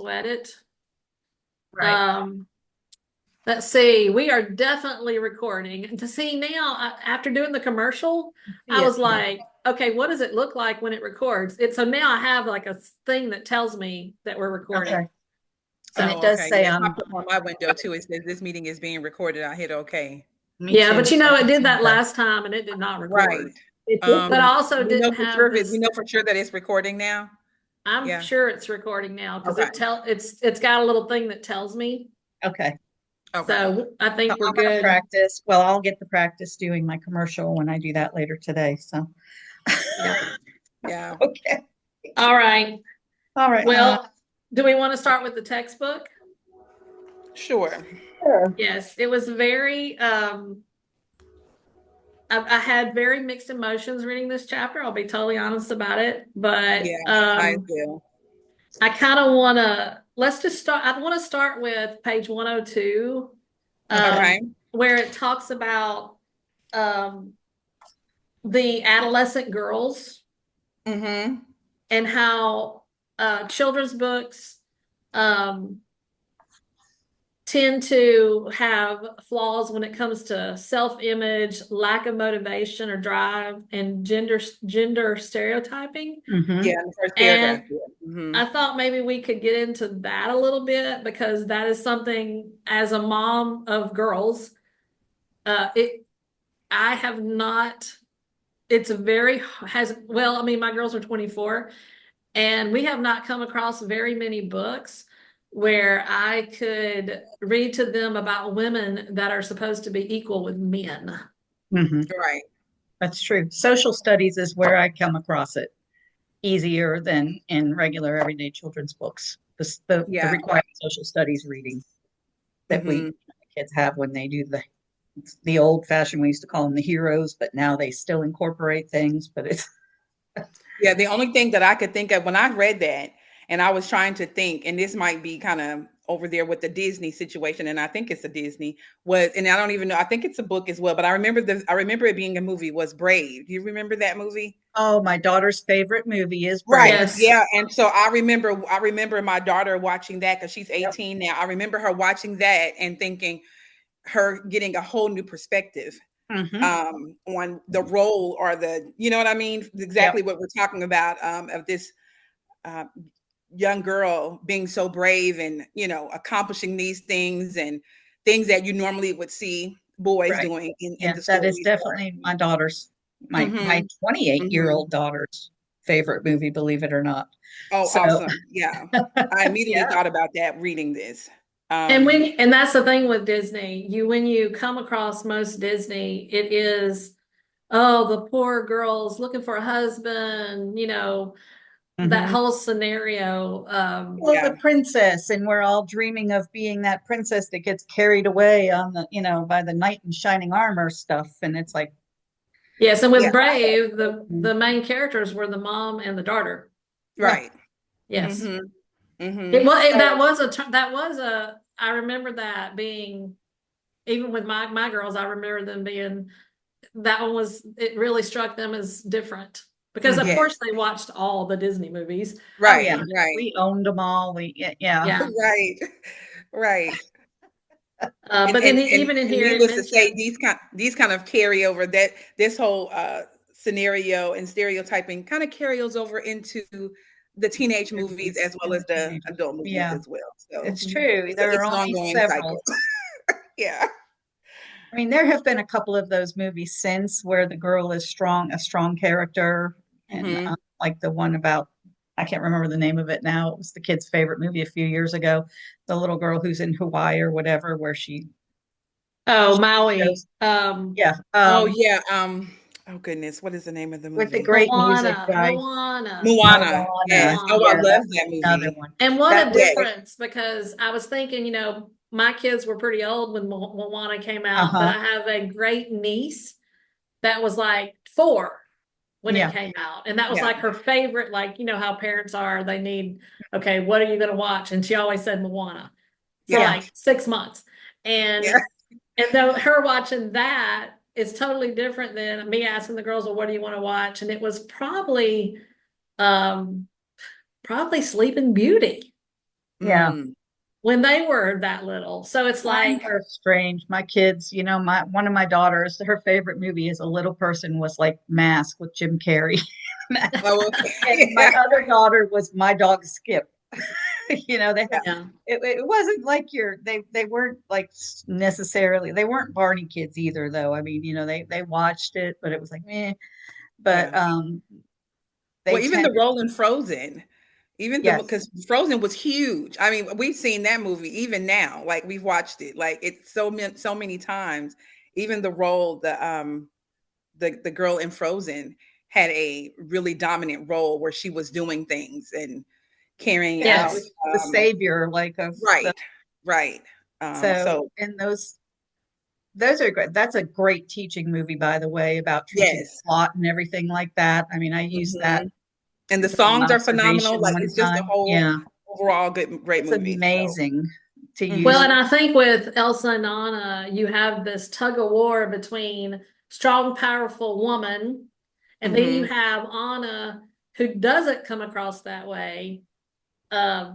sweat it. Right. Let's see. We are definitely recording. And to see now, after doing the commercial, I See it. was like, okay, what does it look like when it records? So now I have like a thing that tells me that we're recording. Okay. And it So Oh, does okay. say Yeah, it on popped up on my window too. It says this meeting is being recorded. I hit okay. me yeah, too. but So I it can did see that the last time and it did not record. Right. it did But I also We know didn't for have sure we this. know for sure that it's recording now. I'm Yeah. sure it's recording now because Okay. it's got a little thing that tells me. okay. Okay. So I So think we're I'm gonna good. practice. Well, I'll get the practice doing my commercial when I do that later today. So Yeah. Yeah. okay. All right. All right. Well, do we want to start with the textbook? Sure. Sure. Yes, it was very I had very mixed emotions reading this chapter. I'll be totally honest about it. But Yeah, I will. I kind of want to let's just start. I want to start with page 102, Okay. Okay. where it talks about um, the adolescent girls Mm-hmm. and how children's books um, tend to have flaws when it comes to self-image, lack of motivation or drive, and gender stereotyping. Mm-hmm. Yeah, in the first paragraph. And Yeah. Mm-hmm. I thought maybe we could get into that a little bit because that is something as a mom of girls, it I have not. It's very has well, I mean, my girls are 24, and we have not come across very many books where I could read to them about women that are supposed to be equal with men. Mm-hmm. Right. That's true. Social studies is where I come across it easier than in regular everyday children's books. The Yeah. required social studies reading that we Mm-hmm. kids have when they do the old fashioned, we used to call them the heroes, but now they still incorporate things. But it's Yeah, the only thing that I could think of when I read that, and I was trying to think, and this might be kind of over there with the Disney situation, and I think it's a Disney, was, and I don't even know, I think it's a book as well, but I remember it being a movie, was Brave. Do you remember that movie? oh, my daughter's favorite movie is Right. Brave. Yes. Yeah. And so I remember my daughter watching that because she's Yep. 18 now. I remember her watching that and thinking her getting a whole new perspective Mm-hmm. on the role or you know what I mean? Yep. Exactly what we're talking about of this uh, young girl being so brave and, accomplishing these things and things that you normally would see boys Right. doing in Yeah, the that is stories. definitely my daughter's my Mm-hmm. 28-year-old Mm-hmm. daughter's favorite movie, believe it or not. Oh, So awesome. Yeah. I immediately yeah. thought about that reading this. And Um, that's the thing with Disney. When you come across most Disney, it is, oh, the poor girl's looking for a husband, that Mm-hmm. whole scenario. Well, yeah. the princess, and we're all dreaming of being that princess that gets carried away on by the knight in shining armor stuff. And it's like, Yes, and Yeah. with Brave, the main characters were the mom and the daughter. yeah. Right. Yes. Mm-hmm. Mm-hmm. That So, was I remember that being, even with my girls, I remember them being, that one was, it really struck them as different because of mhm. Yes. course they watched all the Disney movies. Oh Right. yeah, And Right. we owned them all. Yeah. yeah. Right. Right. But then even in And here it needless to say, mentions, these kind of carry over, that this whole scenario and stereotyping kind of carries over into the teenage movies Movies as well and as the teenagers. adult movies Yeah, as well. So it's true. There are it's an only ongoing cycle. several. Yeah. I mean, there have been a couple of those movies since where the girl is a strong character, and Hmm. like the one about, I can't remember the name of it now. It was the kid's favorite movie a few years ago. The little girl who's in Hawaii or whatever, where oh, she Maui, goes, yeah, Oh yeah. Oh goodness, what is the name of the with the movie? great music by Moana. Yes. Moana. Oh, I Yeah, Moana. love that's that another movie. one. And what That a was Yes. great. difference, because I was thinking, my kids were pretty old when Moana came out, but Uh-huh. I have a great niece that was like 4 when it Yeah. came out. And that was Yeah. like her favorite, like, how parents are, they need, okay, what are you going to watch? And she always said Moana for Yeah. Yeah. like 6 months. Yeah. And though her watching that is totally different than me asking the girls, well, what do you want to watch? And it was um, probably Sleeping Beauty. Yeah. when they were that little. So it's Mine like, were strange. My kids, my one of my daughters, her favorite movie as a little person was like Mask with Jim Carrey. Oh, And okay. my other daughter was My Dog Skip. They had yeah, it wasn't like they weren't like necessarily they weren't Barney kids either though. I mean, they watched it, but it was like meh. But Yeah. they Well, even the tended, role in Frozen, even the yes. because Frozen was huge. I mean, we've seen that movie even now. Like we've watched it. Like it's so many times. Even the role, the girl in Frozen had a really dominant role where she was doing things and carrying Yeah, out. she was yes. the savior like of the Right, right. so So and those are great. That's a great teaching movie, by the way, about teaching yes. plot and everything like that. I mean, I used that Mhm. And the during an songs are phenomenal. observation Like one it's just a time. whole Yeah, overall great it's movie. So amazing to Well, use. and mhm, I think with Elsa and Anna, you have this tug of war between strong, powerful woman, and then you mhm. have Anna who doesn't come across that way,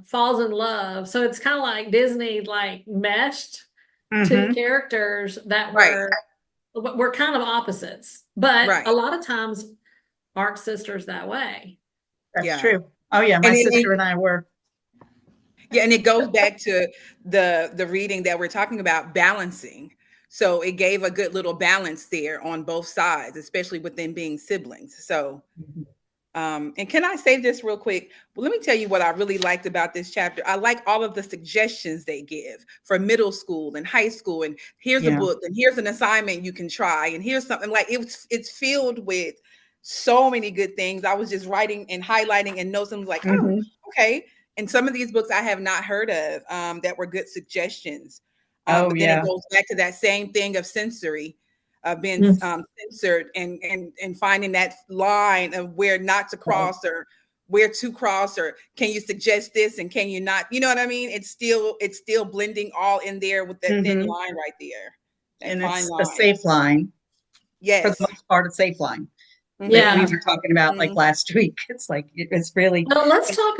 falls in love. So it's kind of like Disney like meshed two Hmm. characters that Right, were kind of opposites, but right. a lot of times aren't sisters that way. That's Yeah. true. Oh yeah, my And sister and I were. yeah, and it goes back to the reading that we're talking about balancing. So it gave a good little balance there on both sides, especially with them being siblings. So Mhm. and can I say this real quick? Well, let me tell you what I really liked about this chapter. I like all of the suggestions they give for middle school and high school. And here's a Yeah. book, and here's an assignment you can try, and here's something like it's filled with so many good things. I was just writing and highlighting and notes and was like, oh, Hmm. okay. And some of these books I have not heard of that were good suggestions. Oh But then it yeah. goes back to that same thing of sensory being Mm. censored and finding that line of where not to Right. cross or where to cross or can you suggest this and can you not, you know what I mean? It's still blending all in there with that thin Hmm. line right there, that And fine it's a line. safe line for the Yes. most part. A safe line that we Yeah. Hmm. were talking about like Hmm. last week. It's like it's really. Well, let's talk.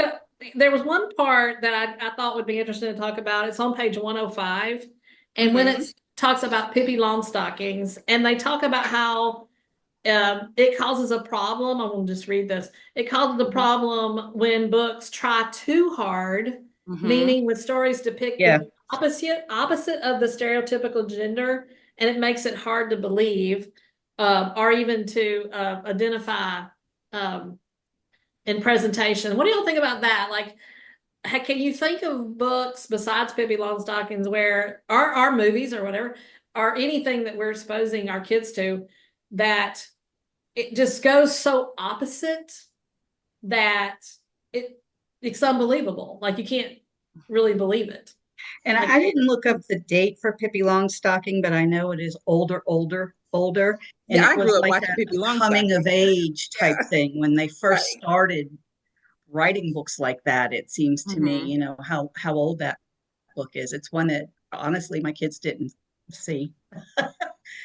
There was one part that I thought would be interesting to talk about. It's on page 105. And when Hmm. it talks about Pippi Longstockings, and they talk about how it causes a problem. I'm going to just read this. It causes a Hmm. problem when books try too hard, Hmm. meaning when stories depict Yeah. the opposite of the stereotypical gender, and it makes it hard to believe, or even to identify um, in presentation. What do y'all think about that? Like, can you think of books besides Pippi Longstockings where our movies or whatever, or anything that we're exposing our kids to that it just goes so opposite that it it's unbelievable. Like you can't really believe it. And Like I didn't look up the date for Pippi Longstocking, but I know it is older. And Yeah, it I was grew up like watching a Pippi coming Longstocking. of age type thing when they first Right. started writing books like that. It seems to me, Hmm. how old that book is. It's one that honestly my kids didn't see.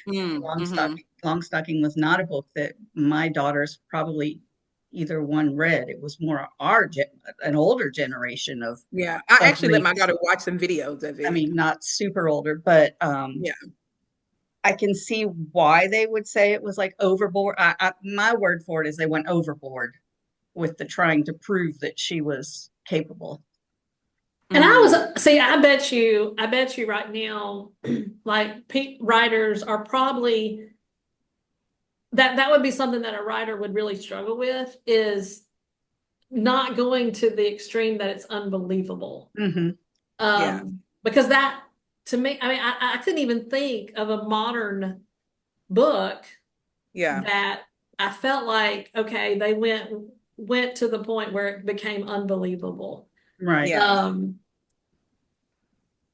Mm-hmm. Longstocking was not a book that my daughters probably either one read. It was more an older generation Yeah, I of actually let my readers. daughter watch some videos of I it. mean, not super older, but Yeah. I can see why they would say it was like overboard. My word for it is they went overboard with the trying to prove that she was capable. and I Mm. was see, I bet you right now, like writers are probably that would be something that a writer would really struggle with is not going to the extreme that it's unbelievable. Hmm. Yeah. Because that to me, I mean, I couldn't even think of a modern book Yeah. that I felt like, okay, they went to the point where it became unbelievable. Right. Yeah. Um,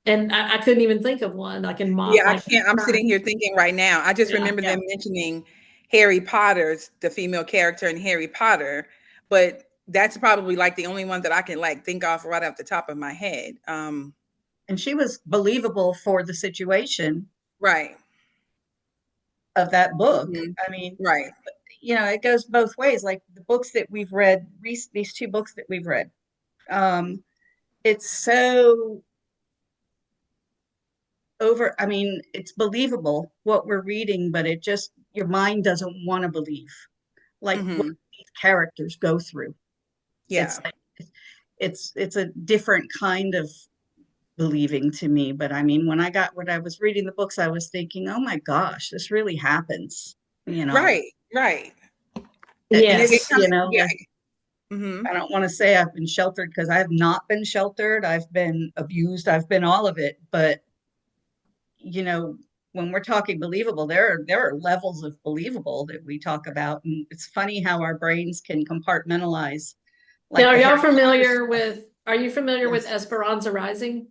and I couldn't even think of one like in Yeah, I like can't. I'm current. sitting here thinking right now. I just Yeah. remember Yeah. them mentioning Harry Potter's the female character in Harry Potter, but that's probably like the only one that I can like think off right off the top of my head. And she was believable for the situation Right. of that book. Hmm. I mean, Right. it goes both ways. Like the books that we've read, these two books that we've read. Um, it's so I mean, it's believable what we're reading, but it just, your mind doesn't want to believe like what Hmm. these characters go through. It's Yeah. like, it's a different kind of believing to me. But I mean, when I was reading the books, I was thinking, oh my gosh, this really happens, you know. Right. Right. And it Yes. kind You of, know, yeah. like, Hmm. I don't want to say I've been sheltered because I have not been sheltered. I've been abused. I've been all of it. But, you know, when we're talking believable, there are levels of believable that we talk about. And it's funny how our brains can compartmentalize Now, like the Harry Potter stuff. are you familiar with Yes. Esperanza Rising? No,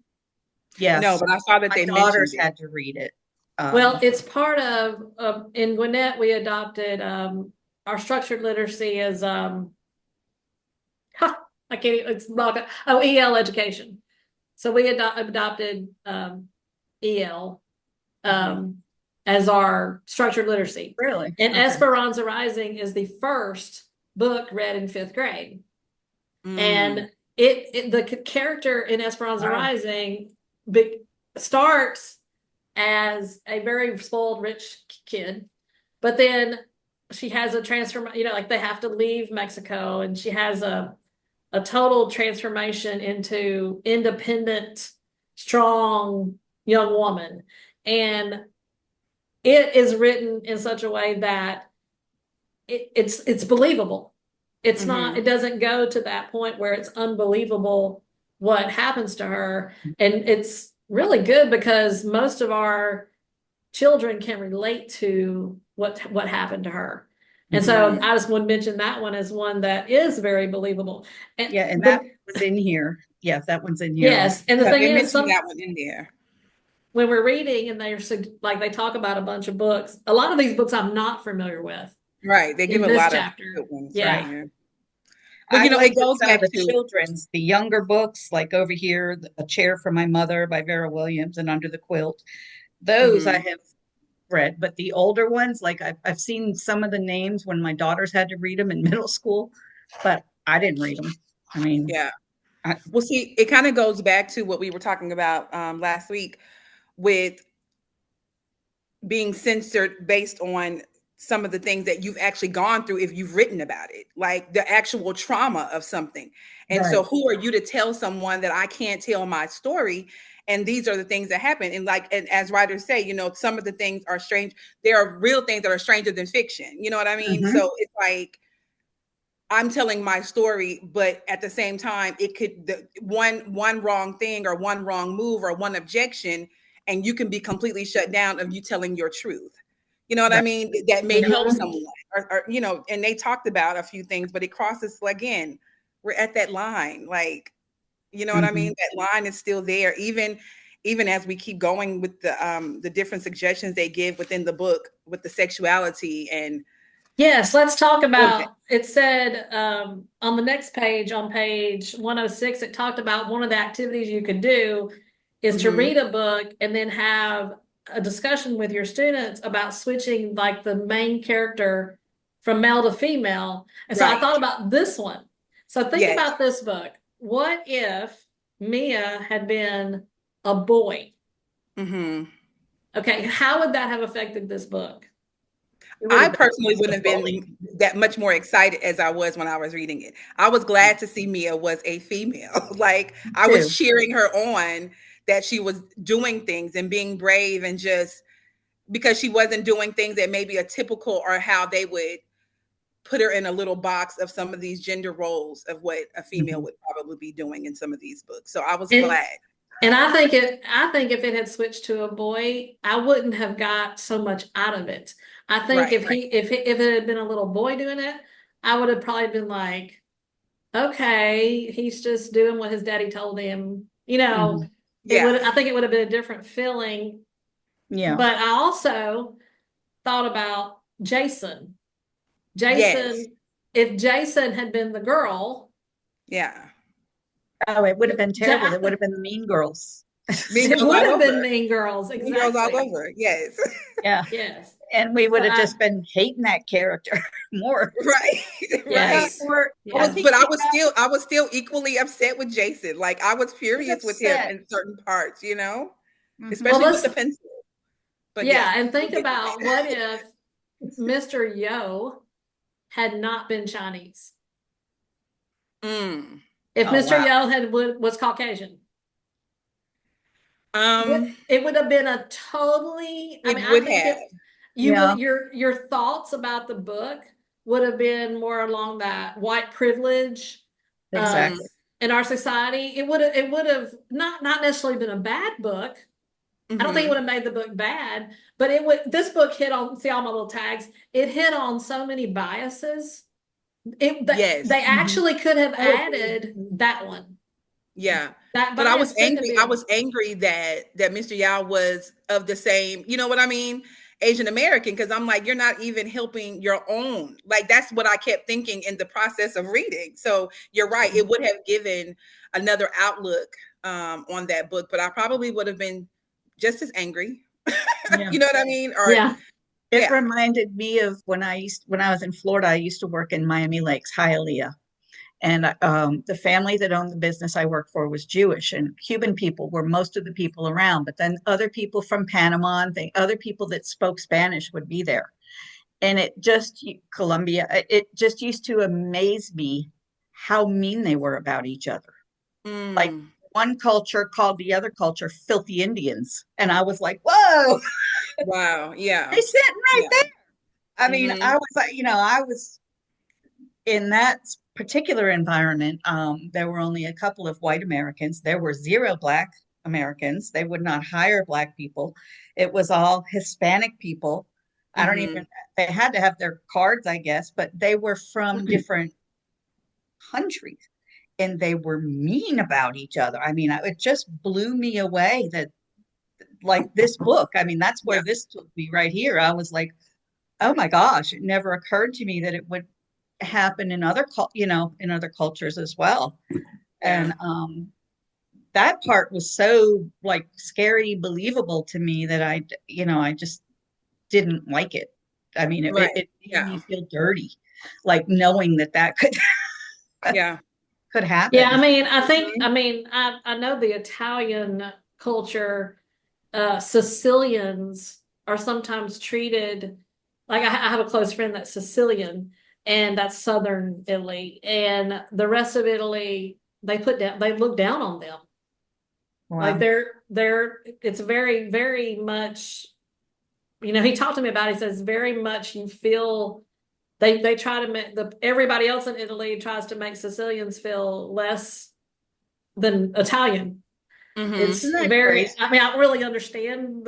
Yes. but I saw that My they mentioned daughters it. had to read it. Well, it's part of, in Gwinnett, we adopted, our structured literacy as, ha, I can't, it's not, oh, EL education. So we adopted, EL, Hmm. um, as our structured literacy. Really? And Okay. Esperanza Rising is the first book read in fifth grade. Mm. And the character in Esperanza Wow. Rising be, starts as a very spoiled rich kid, but then she has a transform, like they have to leave Mexico, and she has a total transformation into independent, strong young woman. And it is written in such a way that it's believable. It's not, Hmm. it doesn't go to that point where it's unbelievable what happens to her. And it's really good because most of our children can relate to what happened to her. And so Hmm. I just want to mention that one as one that is very believable. And Yeah, and that the was in here. Yeah, that one's in here also. yes, and the Yeah, thing they is, mentioned that one in there. when we're reading and they're like they talk about a bunch of books, a lot of these books I'm not familiar with Right. They give in a this lot of chapter. good ones in Yeah. Right. here. But I it like that goes some of back the to, children's, the younger books, like over here, A Chair for My Mother by Vera Williams and Under the Quilt. Those I hmm, have read, but the older ones, like I've seen some of the names when my daughters had to read them in middle school, but I didn't read them. I mean, yeah. I, Well, see, it kind of goes back to what we were talking about last week with being censored based on some of the things that you've actually gone through if you've written about it, like the actual trauma of something. And so right. who are you to tell someone that I can't tell my story? And these are the things that happen. And like, and as writers say, some of the things are strange. There are real things that are stranger than fiction. You know what I mean? Hmm. So it's like, I'm telling my story, but at the same time, it could one wrong thing or one wrong move or one objection, and you can be completely shut down of you telling your truth. You know what I Right. mean? That may help Mhm. someone, or and they talked about a few things, but it crosses again. We're at that line, like what I Hmm. mean. That line is still there, even as we keep going with the different suggestions they give within the book with the sexuality and Yes, let's talk all of it. about it. Said on the next page, on page 106, it talked about one of the activities you could do is to Hmm. read a book and then have a discussion with your students about switching like the main character from male to female. And so I Right. thought about this one. So think Yes. about this book. What if Mia had been a boy? Hmm. Okay, how would that have affected this book? It would I have been personally just a wouldn't have bully been that much more excited as I was when I was reading it. I was glad to see Mia was a female. Like I was too. cheering her on that she was doing things and being brave and just because she wasn't doing things that maybe a typical or how they would put her in a little box of some of these gender roles of what a female Hmm. would probably be doing in some of these books. So I was And glad. And I think if it had switched to a boy, I wouldn't have got so much out of it. I think Right. if it had been a little boy doing it, I would have probably been like, okay, he's just doing what his daddy told him. Hmm. Yeah. I think it would have been a different feeling. Yeah. But I also thought about Jason. Yes. Jason, if Jason had been the girl, Yeah. Oh, it would have been terrible. It would Ja- have been the Mean Girls. Mean it Girls would all have been over. Mean Girls. Mean Girls all Exactly. over. Yes. Yeah. Yes. And we would But have just been hating that character more. Right. Right. yes, Or yes. But I was still equally upset with Jason. Like I was furious with him upset. in certain parts, you know, Mhm. Well, especially with the let's pencil. But yeah, yeah, and we'll think get to about what if Mr. Yo had not been Chinese? that. If Oh, Mr. wow. Yo was Caucasian, Um, it would have been a totally. I it mean, I would think have. you Yeah, would your thoughts about the book would have been more along that white privilege uh, Mm, exactly. in our society. It would have not necessarily been a bad book. I don't think it would mm-hmm. have made the book bad, but it would. This book hit on, see all my little tags. It hit on so many biases. They Yes. Mhm. actually could have Oh, added that one. Yeah. That But I was bias couldn't have angry. I been. was angry that Mr. Yao was of the same, you know what I mean? Asian American, because I'm like, you're not even helping your own. Like that's what I kept thinking in the process of reading. So you're right. It would have given another outlook on that book, but I probably would have been just as angry. yeah. You know what I mean? Or Yeah. It yeah. reminded me of when I was in Florida, I used to work in Miami Lakes, Hialeah. And the family that owned the business I worked for was Jewish, and Cuban people were most of the people around. But then other people from Panama and other people that spoke Spanish would be there. And Colombia, it just used to amaze me how mean they were about each other. Like Mm, one culture called the other culture filthy Indians. And I was like, whoa, wow. they're Yeah. sitting right Yeah. there. I mean, Mm-hmm. I was like, I was in that particular environment. There were only a couple of white Americans. There were zero black Americans. They would not hire black people. It was all Hispanic people. I don't Mm-hmm. even, they had to have their cards, I guess, but they were from different countries and they were mean about each other. I mean, it just blew me away that, like this book, I mean, that's Yeah. where this took me right here. I was like, oh my gosh, it never occurred to me that it would happen in in other cultures as well. Yeah. And that part was so like scary, believable to me that I just didn't like it. I mean, Right. it made me Yeah. feel dirty, like knowing that could Yeah. could Yeah, happen. I mean, I think, Mhm. I mean, I know the Italian culture, Sicilians are sometimes treated like I have a close friend that's Sicilian, and that's southern Italy, and the rest of Italy, they look down on them. Like Wow. it's very, very much, he talked to me about it. He says very much you feel they try to make everybody else in Italy tries to make Sicilians feel less than Italian. Mhm. Isn't It's that very, crazy? I mean, I don't really understand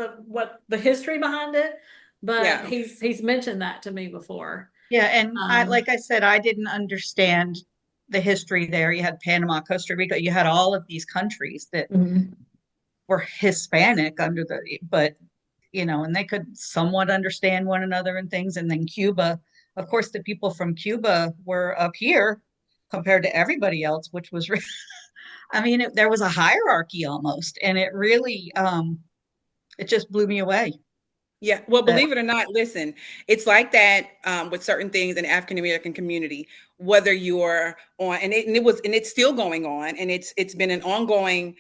the history behind it, but Yeah. he's mentioned that to me before. Yeah, and Um, like I said, I didn't understand the history there. You had Panama, Costa Rica, you had all of these countries that mhm. were Hispanic but and they could somewhat understand one another and things. And then Cuba, of course, the people from Cuba were up here compared to everybody else, which was, I mean, there was a hierarchy almost, and it just blew me away. Yeah. Well, That believe it or not, listen, it's like that with certain things in African American community. Whether you're on, and it's still going on, and it's been an ongoing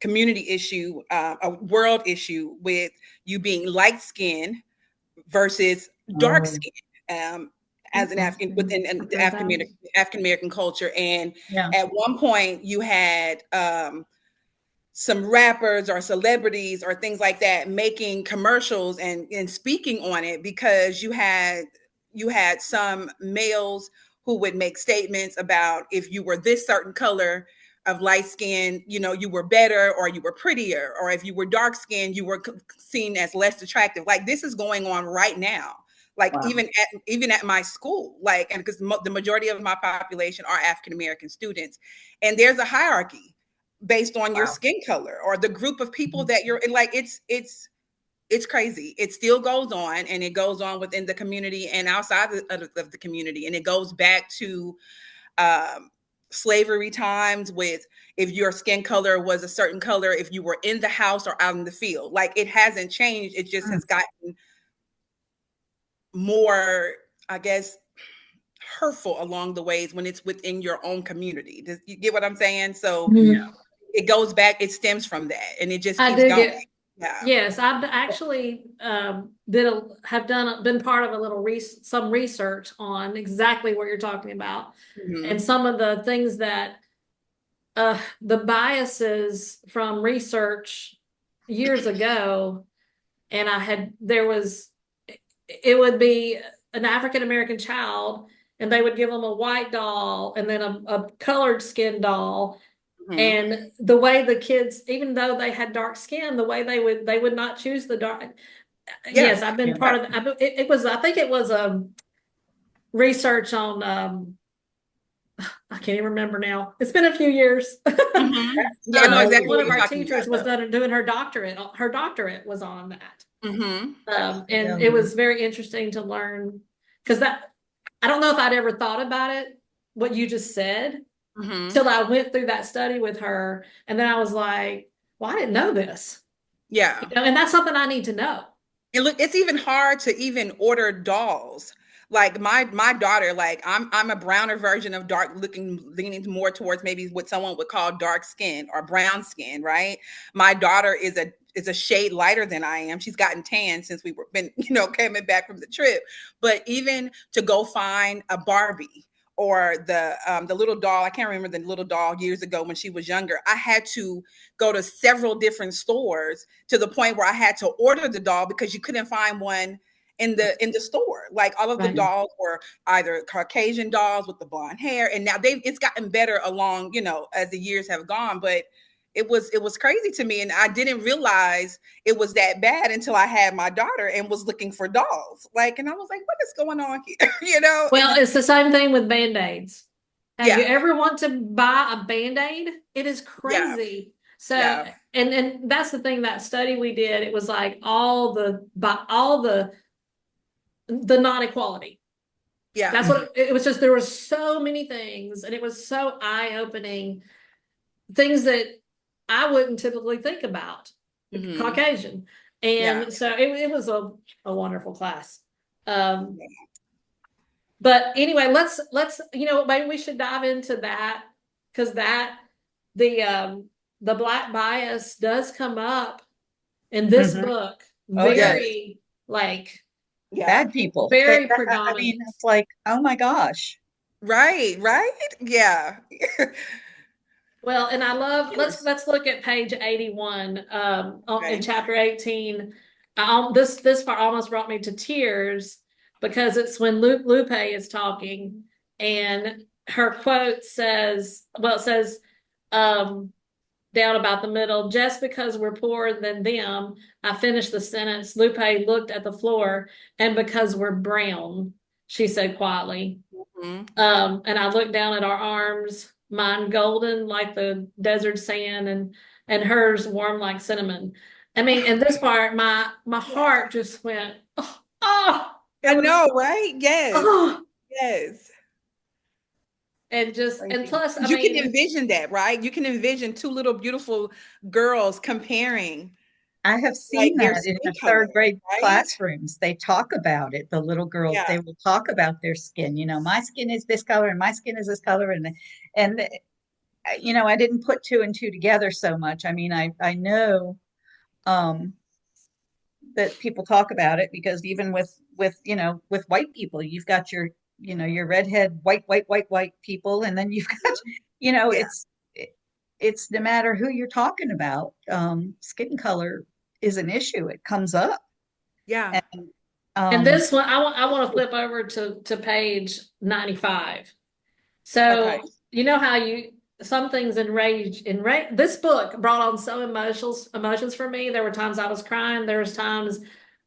community issue, a world issue with you being light skinned versus dark oh, skin. As an African Interesting. within I've the heard that. African American culture, and yeah. at one point you had some rappers or celebrities or things like that making commercials and speaking on it because you had some males who would make statements about if you were this certain color of light skin, you were better or you were prettier, or if you were dark skinned, you were seen as less attractive. Like this is going on right now. Like Wow. even at my school, like, and because the majority of my population are African American students, and there's a hierarchy based on your Wow. skin color or the group of people Mhm. that you're like. It's crazy. It still goes on, and it goes on within the community and outside of the community, and it goes back to um, slavery times with if your skin color was a certain color, if you were in the house or out in the field. Like it hasn't changed. It just Mm. has gotten more, I guess, hurtful along the ways when it's within your own community. Does you get what I'm saying? So Mhm. it goes back, it stems from that, and it just I keeps do going. get, Yeah. yes, I've actually been part of a little some research on exactly what you're talking about, and Mhm. some of the things that the biases from research years ago, and there was, it would be an African American child, and they would give them a white doll and then a colored skin doll. Mhm. And the way the kids, even though they had dark skin, the way they would not choose the dark. Yeah. Yes, I've been Yeah. part of it was, I think it was research on I can't even remember now. It's been a few years. Mhm. Yeah, I know exactly One what of you're our talking teachers about, was though. doing her doctorate. Her doctorate was on that. Mhm. And Yeah. it was very interesting to learn, because I don't know if I'd ever thought about it, what you just said, Mhm. till I went through that study with her. And then I was like, well, I didn't know this, Yeah. and that's something I need to know. And look, it's even hard to even order dolls. Like my daughter, like I'm a browner version of dark looking, leaning more towards maybe what someone would call dark skin or brown skin, right? My daughter is a shade lighter than I am. She's gotten tan since we were been, coming back from the trip. But even to go find a Barbie or the little doll, I can't remember the little doll years ago when she was younger. I had to go to several different stores to the point where I had to order the doll because you couldn't find one in the store. Like all of the Right. dolls were either Caucasian dolls with the blonde hair, and now it's gotten better along, as the years have gone. But it was crazy to me, and I didn't realize it was that bad until I had my daughter and was looking for dolls. Like, and I was like, what is going on here? Well, it's the same thing with Band-Aids. Have you Yeah, ever want to buy a Band-Aid? It is yeah, crazy. So, yeah, and that's the thing, that study we did, it was like all the non-equality. yeah, That's what it was. Just there were so many things, and it was so eye-opening, things that I wouldn't typically think about. hmm, Caucasian. yeah, And so it was a wonderful class. Um, but anyway, let's maybe we should dive into that, because the um the black bias does come up in this Mhm. book, Oh yeah. yes, very, like, yeah, Bad people. very I mean, predominant. it's like, oh my gosh. right, right, yeah. Well, and I love, Yes. let's look at page 81 in Okay. chapter 18. This part almost brought me to tears, because it's when Lupe is talking, and her quote says, well, it says um down about the middle, just because we're poorer than them, I finished the sentence. Lupe looked at the floor, and because we're brown, she said quietly. Mhm. And I looked down at our arms, mine golden like the desert sand, and hers warm like cinnamon. I mean, in this part, my Yeah. heart just went, oh, oh, it I was, know, right? Yes. oh, Yes. and Crazy. plus, I 'Cause you can mean, envision that, right? You can envision two little beautiful girls comparing I have like seen their that in skin the color, third grade right? classrooms. They talk about it. The little girls, Yeah. they will talk about their skin. My skin is this color and my skin is this color. And I didn't put two and two together so much. I mean, I know um, that people talk about it because even with white people, you've got your redhead, white people, and then you've got, you know, Yeah. it's it's no matter who you're talking about, skin color is an issue. It comes up. Yeah. And and um, this one, I want to flip over to page 95. Okay. So you know how some things enrage. This book brought on so emotions for me. There were times I was crying. There was times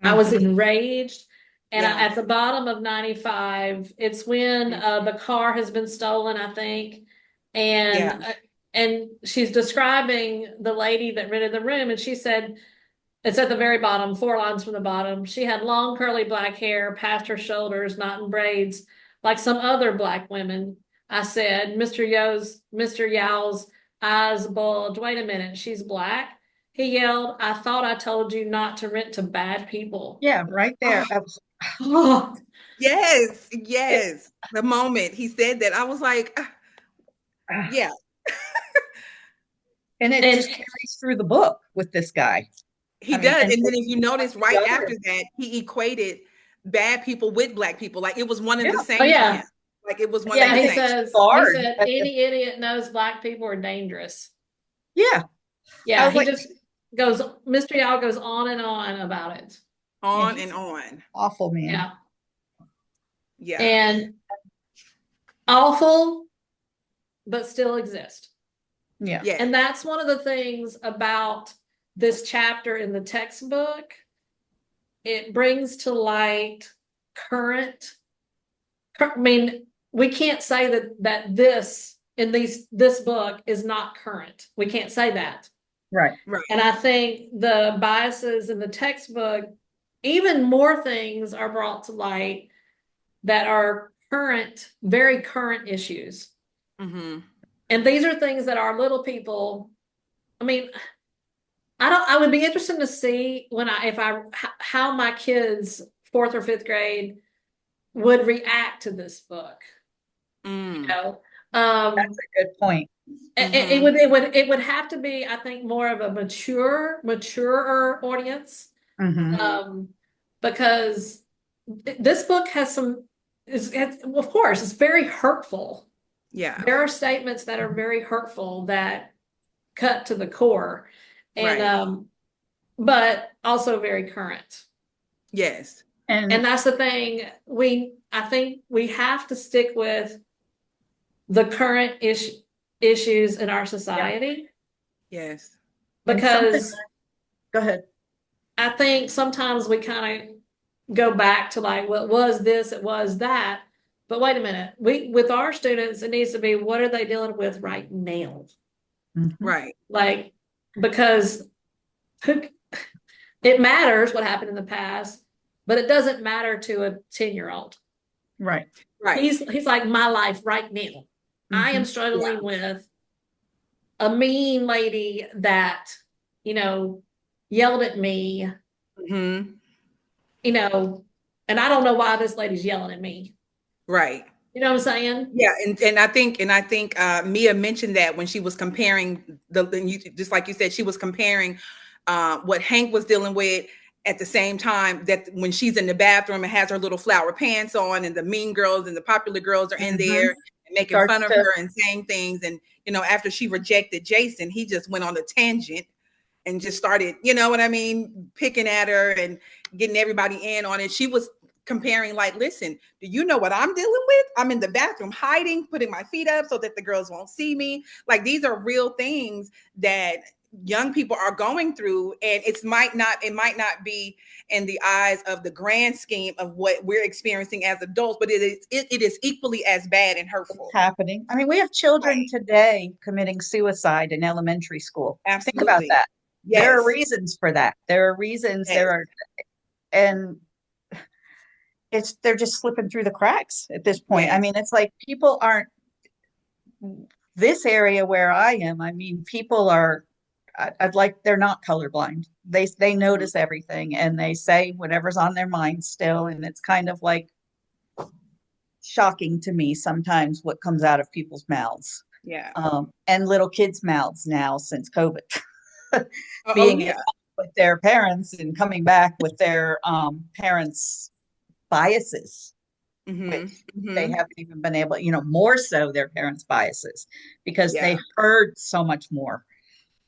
I was mhm, enraged. And Yeah. at the bottom of 95, it's when Mhm. the car has been stolen, I think, and Yeah. uh, and she's describing the lady that rented the room, and she said, it's at the very bottom, four lines from the bottom. She had long curly black hair past her shoulders, not in braids, like some other black women. I said, Mr. Yow's eyes bulged. Wait a minute, she's black? He yelled, I thought I told you not to rent to bad people. yeah, right there. Oh, Oh, Yes, It, yes. The moment he said that, I was like, "Ah, yeah, and it and just carries through the book with this guy. he I mean, does." and And then if you with notice, the right other, after that, he equated bad people with black people. Like it was one and yeah, the oh same for yeah, him. Like it was one and yeah. the and He it same. hits says, he hard. said, any idiot knows black people are dangerous. Yeah, I Yeah, was he like, just goes, Mr. Yao goes on and on about it. yeah, On and he's on. awful, man. Yeah. Yeah. And awful, but still exist. Yeah, Yes. And that's one of the things about this chapter in the textbook. It brings to light current, I mean, we can't say that this in this book is not current. We can't say that. right. Right. And I think the biases in the textbook, even more things are brought to light that are current, very current issues. Mm-hmm. And these are things that our little people, I mean, I would be interested to see how my kids, fourth or fifth grade, would react to this book. You Mm. know, That's a good point. Mm-hmm. it would have to be, I think, more of a maturer audience, Hmm. Mm-hmm. because this book has some of course it's very hurtful. Yeah. There are statements that are very hurtful that cut to the core, and Right. but also very current. Yes. And And that's the thing, I think we have to stick with the current issues in our yeah, society, Yes. and something, because go ahead. I think sometimes we kind of go back to like, well, it was this, it was that. But wait a minute, with our students, it needs to be, what are they dealing with right now? Hmm. Right. Like, because who, it matters what happened in the past, but it doesn't matter to a 10-year-old. Right. Right. He's like my life right now. I am Hmm. Yeah. struggling with a mean lady that, you know, yelled at me, Mm-hmm. you know, and I don't know why this lady's yelling at me. Right. You know what I'm saying? Yeah, and I think Mia mentioned that when she was comparing just like you said, she was comparing what Hank was dealing with at the same time that when she's in the bathroom and has her little flower pants on, and the mean girls and the popular girls are in Hmm. there and making fun Starts of to, her and saying things, and after she rejected Jason, he just went on a tangent and just started, you know what I mean, picking at her and getting everybody in on it. She was comparing, like, listen, do you know what I'm dealing with? I'm in the bathroom hiding, putting my feet up so that the girls won't see me. Like, these are real things that young people are going through, and it might not be in the eyes of the grand scheme of what we're experiencing as adults, but it is equally as bad and it's hurtful. happening. I mean, we have children Right. today committing suicide in elementary school. Think about Absolutely. that. There are Yes. reasons for that. There are reasons Yes. there are, and they're just slipping through the cracks at this point. I Yes. mean, it's like people aren't, this area where I am. I mean, people are, I'd like, they're not colorblind. They Mhm. notice everything and they say whatever's on their mind still, and it's kind of like shocking to me sometimes what comes out of people's mouths, Yeah. and little kids' mouths now since COVID, Oh, being at yeah. home with their parents and coming back with their parents' biases, which Mhm. they Mhm. haven't even been able, more so their parents' biases because Yeah. they heard so much more.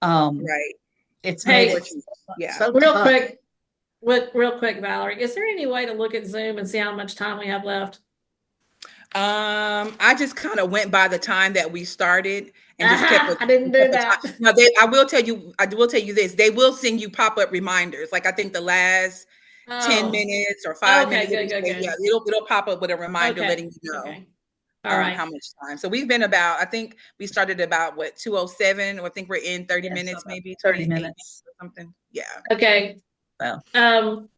Um, Right. it's made it Hey, Unfortunately. Yeah. so real tough. quick, real quick, Valerie, is there any way to look at Zoom and see how much time we have left? I just kind of went by the time that we started and just kept Aha, I didn't do a time. that. Now, I will tell you this. They will send you pop-up reminders. Like I think the last 10 Oh, minutes or 5 minutes, okay, good, good, yeah, good. it'll pop up with a reminder Okay, letting you know okay. All right. how much time. So we've been about, I think we started about what, 2:07, or I think we're in 30 Yeah, so minutes, about maybe 30 28 minutes minutes. or something. Yeah. Okay. So Um,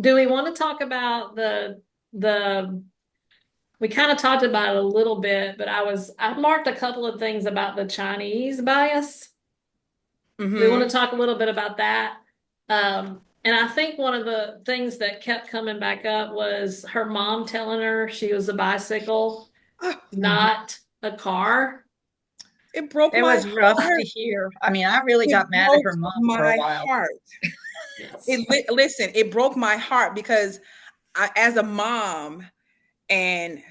do we want to talk about the we kind of talked about it a little bit, but I marked a couple of things about the Chinese bias. Do we want Mm-hmm. to talk a little bit about that? Um, And I think one of the things that kept coming back up was her mom telling her she was a bicycle, Oh, not a car. it broke It my was rough to heart. hear. I mean, I really It got mad at broke her mom for a my while. heart. Yes. Listen, it broke my heart because as a mom, and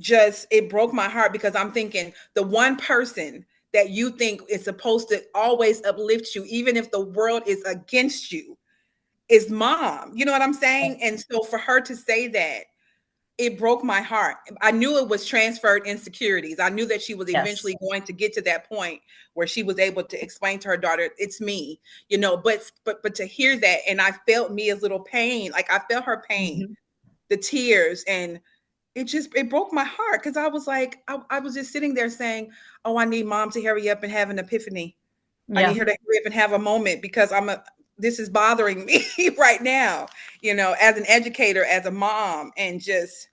just it broke my heart because I'm thinking the one person that you think is supposed to always uplift you, even if the world is against you, is mom. You know what I'm saying? And so for her to say that, it broke my heart. I knew it was transferred insecurities. I knew that she was Yes. eventually going to get to that point where she was able to explain to her daughter, "It's me," but to hear that, and I felt Mia's little pain. Like I felt her pain, Mhm. the tears, and it broke my heart because I was like, I was just sitting there saying, "Oh, I need mom to hurry up and have an epiphany. I need Yeah. her to hurry up and have a moment because this is bothering me right now, as an educator, as a mom, and just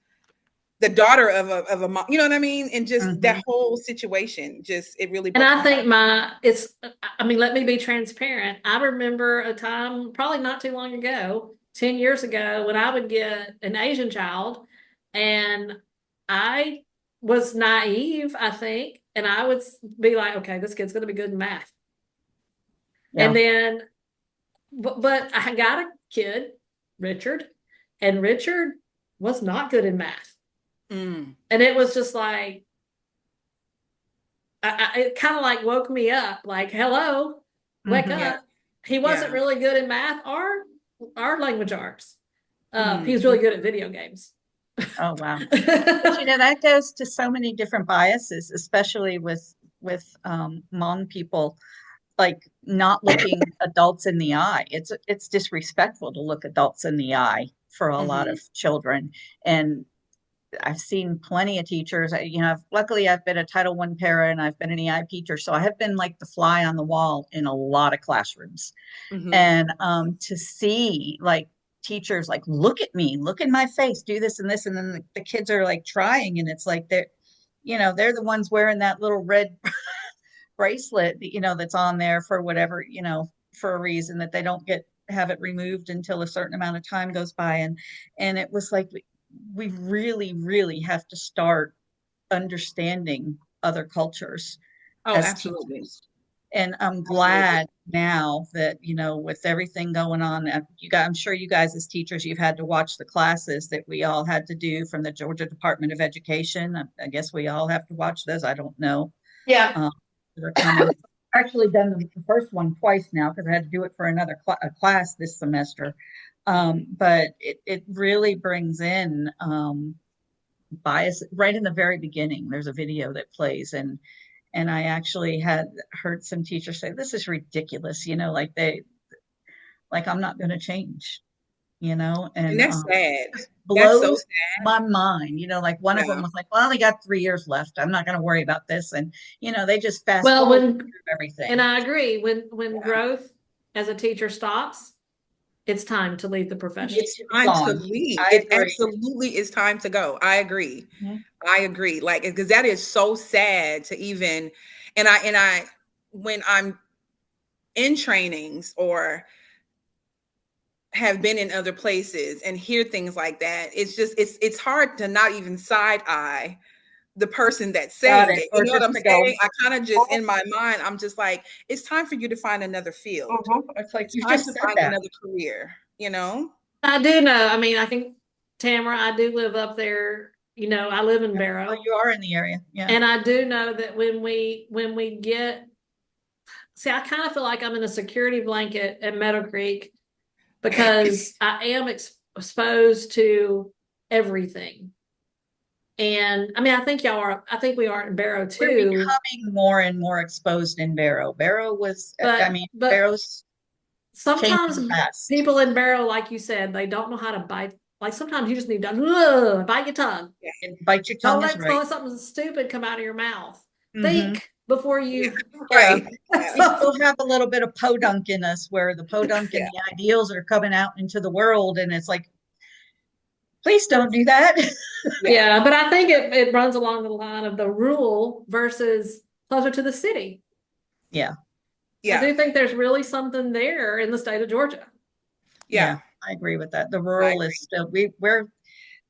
the daughter of a mom, you know what I mean? And just that Mhm. whole situation, just it really And broke I my heart. think I mean, let me be transparent. I remember a time, probably not too long ago, 10 years ago, when I would get an Asian child and I was naive, I think, and I would be like, okay, this kid's going to be good in math. Yeah. And then, but I got a kid, Richard, and Richard was not good in math. Mm. And it was just like, it kind of like woke me up, like, hello, wake Mhm. Yeah, up. He wasn't yeah. really good in math or language arts. He was Mm. really good at video games. Oh, wow. But that goes to so many different biases, especially with Hmong people, like not looking adults in the eye. It's disrespectful to look adults in the eye for a lot Hmm. of children. And I've seen plenty of teachers. Luckily I've been a Title I para and I've been an EI teacher, so I have been like the fly on the wall in a lot of classrooms. Hmm. And to see like teachers like look at me, look in my face, do this and this, and then the kids are like trying, and it's like they're the ones wearing that little red bracelet, that's on there for whatever, for a reason that they don't have it removed until a certain amount of time goes by. And it was like we really, really have to start understanding other cultures Oh, as absolutely. teachers. And I'm Absolutely. glad now that, with everything going on, I'm sure you guys as teachers, you've had to watch the classes that we all had to do from the Georgia Department of Education. I guess we all have to watch those. I don't know. Yeah. That are coming. I've actually done the first one twice now because I had to do it for another class this semester. But it really brings in bias right in the very beginning. There's a video that plays, and I actually had heard some teachers say, "This is ridiculous," like I'm not going to change, And and that's sad. just That's so blows sad. my mind. Like one of them Yeah. was like, "Well, I only got 3 years left. I'm not going to worry about this," and they just fast Well, forward when, through and everything. I agree, when Yeah. growth as a teacher stops, it's time to leave the profession. It's It's time to on. leave. I It agree. absolutely is time to go. I agree. Mhm. I agree. Like, because that is so sad to even, and I, when I'm in trainings or have been in other places and hear things like that, it's hard to not even side eye the person that's Got saying it. it. You Or know what just I'm to go, saying? I kind of just in my mind, I'm just like, it's time for you to find another field. it's like It's you time just to said find that. another career, you know? I do know. I mean, I think Tamara, I do live up there. I live in Oh, Barrow, you are in the area. Yeah. and I do know that when we get, see, I kind of feel like I'm in a security blanket at Meadow Creek because I am exposed to everything. And I mean, I think y'all are, I think we are in Barrow We're too, becoming more and more exposed in Barrow. Barrow was, I but mean, but Barrow's sometimes changing fast. people in Barrow, like you said, they don't know how to bite. Like sometimes you just need to bite your tongue. And bite your Don't tongue is let right. something stupid come out of your mouth. Hmm. Think before Yeah, you. Yeah. right. Yeah, We still have a little bit of podunk in us where the podunk and yeah. the ideals are coming out into the world. And it's like, please don't do that. Yeah. Yeah, but I think it runs along the line of the rural versus closer to the city. Yeah. I Yeah. do think there's really something there in the state of Georgia. Yeah. I agree with that. The I rural is agree. still, we're,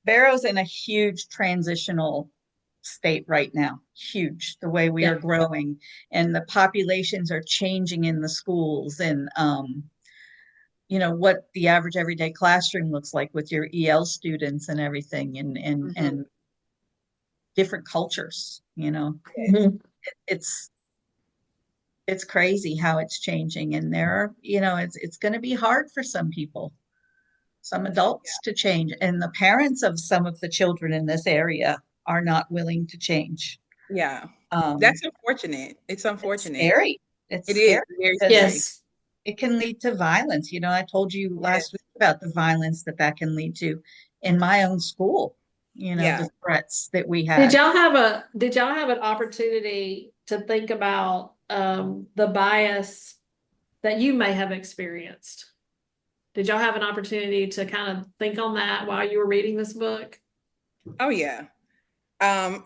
Barrow's in a huge transitional state right now. Huge, the way we are Yeah. growing and the populations are changing in the schools and what the average everyday classroom looks like with your EL students and everything Mhm. and different cultures, Yes. Mhm. it's it's crazy how it's changing and there are, it's going to be hard for some people, some adults to change and the parents of some of the children in this area are not willing to change. Yeah. um That's unfortunate. It's it's unfortunate. scary, it's It is scary very because scary. Yes. it can lead to violence. I told you last week Yes. about the violence that can lead to in my own school, Yeah. the threats that we had. Did y'all have an opportunity to think about the bias that you may have experienced? Did y'all have an opportunity to kind of think on that while you were reading this book? Oh yeah. Um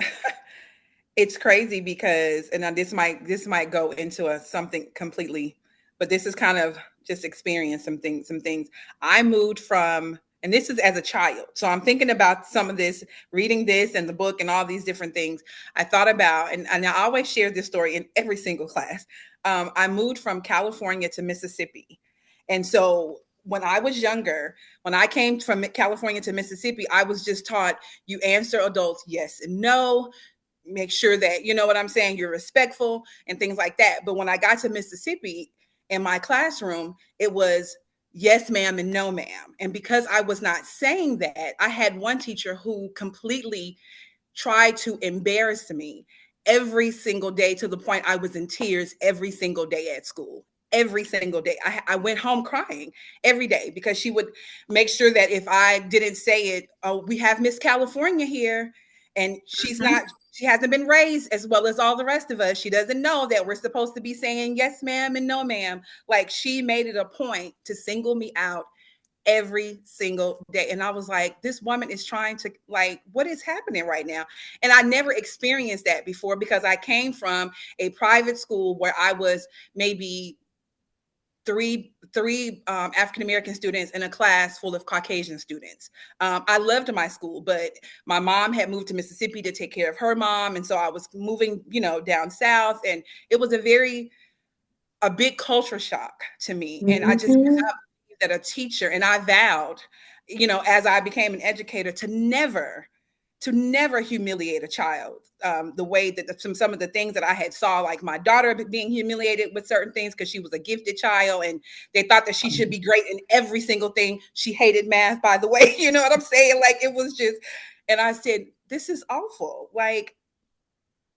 it's crazy because, and now this might go into a something completely, but this is kind of just experience some things. I moved from, and this is as a child, so I'm thinking about some of this, reading this and the book and all these different things. I thought about, and I always share this story in every single class. I moved from California to Mississippi, and so when I was younger, when I came from California to Mississippi, I was just taught you answer adults yes and no, make sure that you know what I'm saying, you're respectful and things like that. But when I got to Mississippi, in my classroom, it was yes ma'am and no ma'am. And because I was not saying that, I had one teacher who completely tried to embarrass me every single day, to the point I was in tears every single day at school. Every single day. I went home crying every day because she would make sure that if I didn't say it, oh, we have Miss California here. And Mhm. she hasn't been raised as well as all the rest of us. She doesn't know that we're supposed to be saying yes, ma'am, and no, ma'am. Like, she made it a point to single me out every single day. And I was like, this woman is trying to, like, what is happening right now? And I never experienced that before because I came from a private school where I was maybe three African American students in a class full of Caucasian students. I loved my school, but my mom had moved to Mississippi to take care of her mom, and so I was moving, down south, and it was a big culture shock to me. And I just did Mhm. not believe that a teacher, and I vowed, as I became an educator, to never humiliate a child, the way that some of the things that I had saw, like my daughter being humiliated with certain things because she was a gifted child and they thought that she should be great in every single thing. She hated math, by the way. You know what I'm saying? Like, it was just, and I said, this is awful. Like,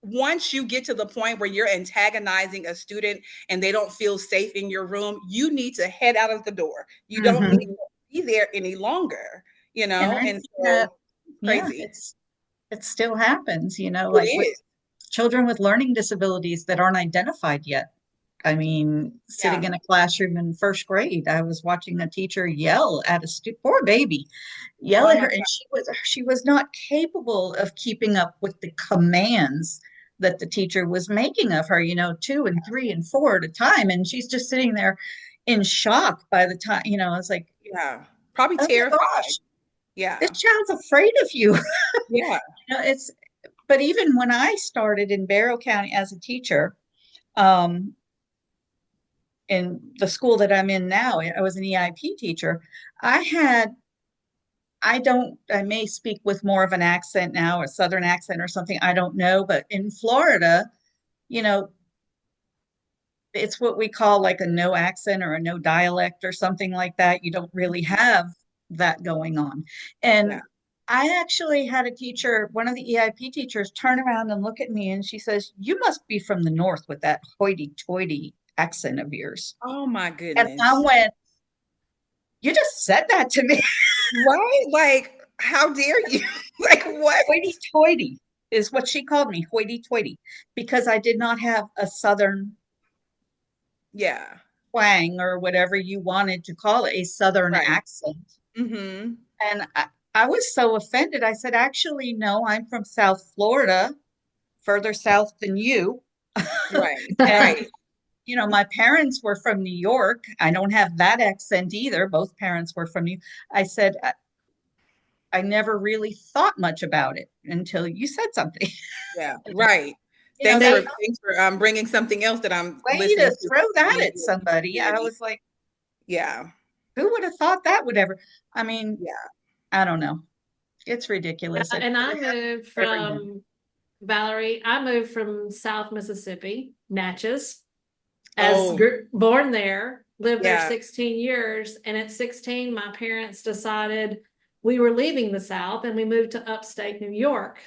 once you get to the point where you're antagonizing a student and they don't feel safe in your room, you need to head out of the door. You don't need Mhm. Mhm. to be there any longer, And I and think that, so yeah, crazy. it still happens, It like with is. children with learning disabilities that aren't identified yet. I mean, sitting Yeah. in a classroom in first grade, I was watching a teacher yell at a poor baby, yell Oh at my her, and she was not capable of keeping up with the commands that the teacher was making of her, 2 and 3 and 4 at a time, and she's just sitting there in shock by the time, I was like, Yeah. Probably oh my terrified. gosh, this Yeah. child's afraid of you. Yeah. It's but even when I started in Barrow County as a teacher, um, in the school that I'm in now, I was an EIP teacher. I had, I may speak with more of an accent now, a Southern accent or something. I don't know. But in Florida, you know, it's what we call like a no accent or a no dialect or something like that. You don't really have that going on. Yeah. And I actually had a teacher, one of the EIP teachers, turn around and look at me and she says, "You must be from the North with that hoity toity accent of yours." Oh my And I goodness. went, "You just said that to me." Right? Like, how dare you? Like, what? Hoity toity is what she called me, hoity toity, because I did not have a Southern Yeah. twang or whatever you wanted to call it, a Southern Right. accent. Mm-hmm. And I was so offended. I said, "Actually, no, I'm from South Florida, further south than you." Right. And, Right. my parents were from New York. I don't have that accent either. Both parents were from I said, I never really thought much about it until you said something. Yeah, right. You know, Thanks for bringing something else that I'm way listening to to. throw that at somebody. I was like, Yeah, who would have thought that would ever? I mean, yeah. I don't know. It's ridiculous. It And I really moved has everything. from Valerie. I moved from South Mississippi, Natchez, as Oh, born there, lived there yeah. 16 years. And at 16, my parents decided we were leaving the South and we moved to upstate New York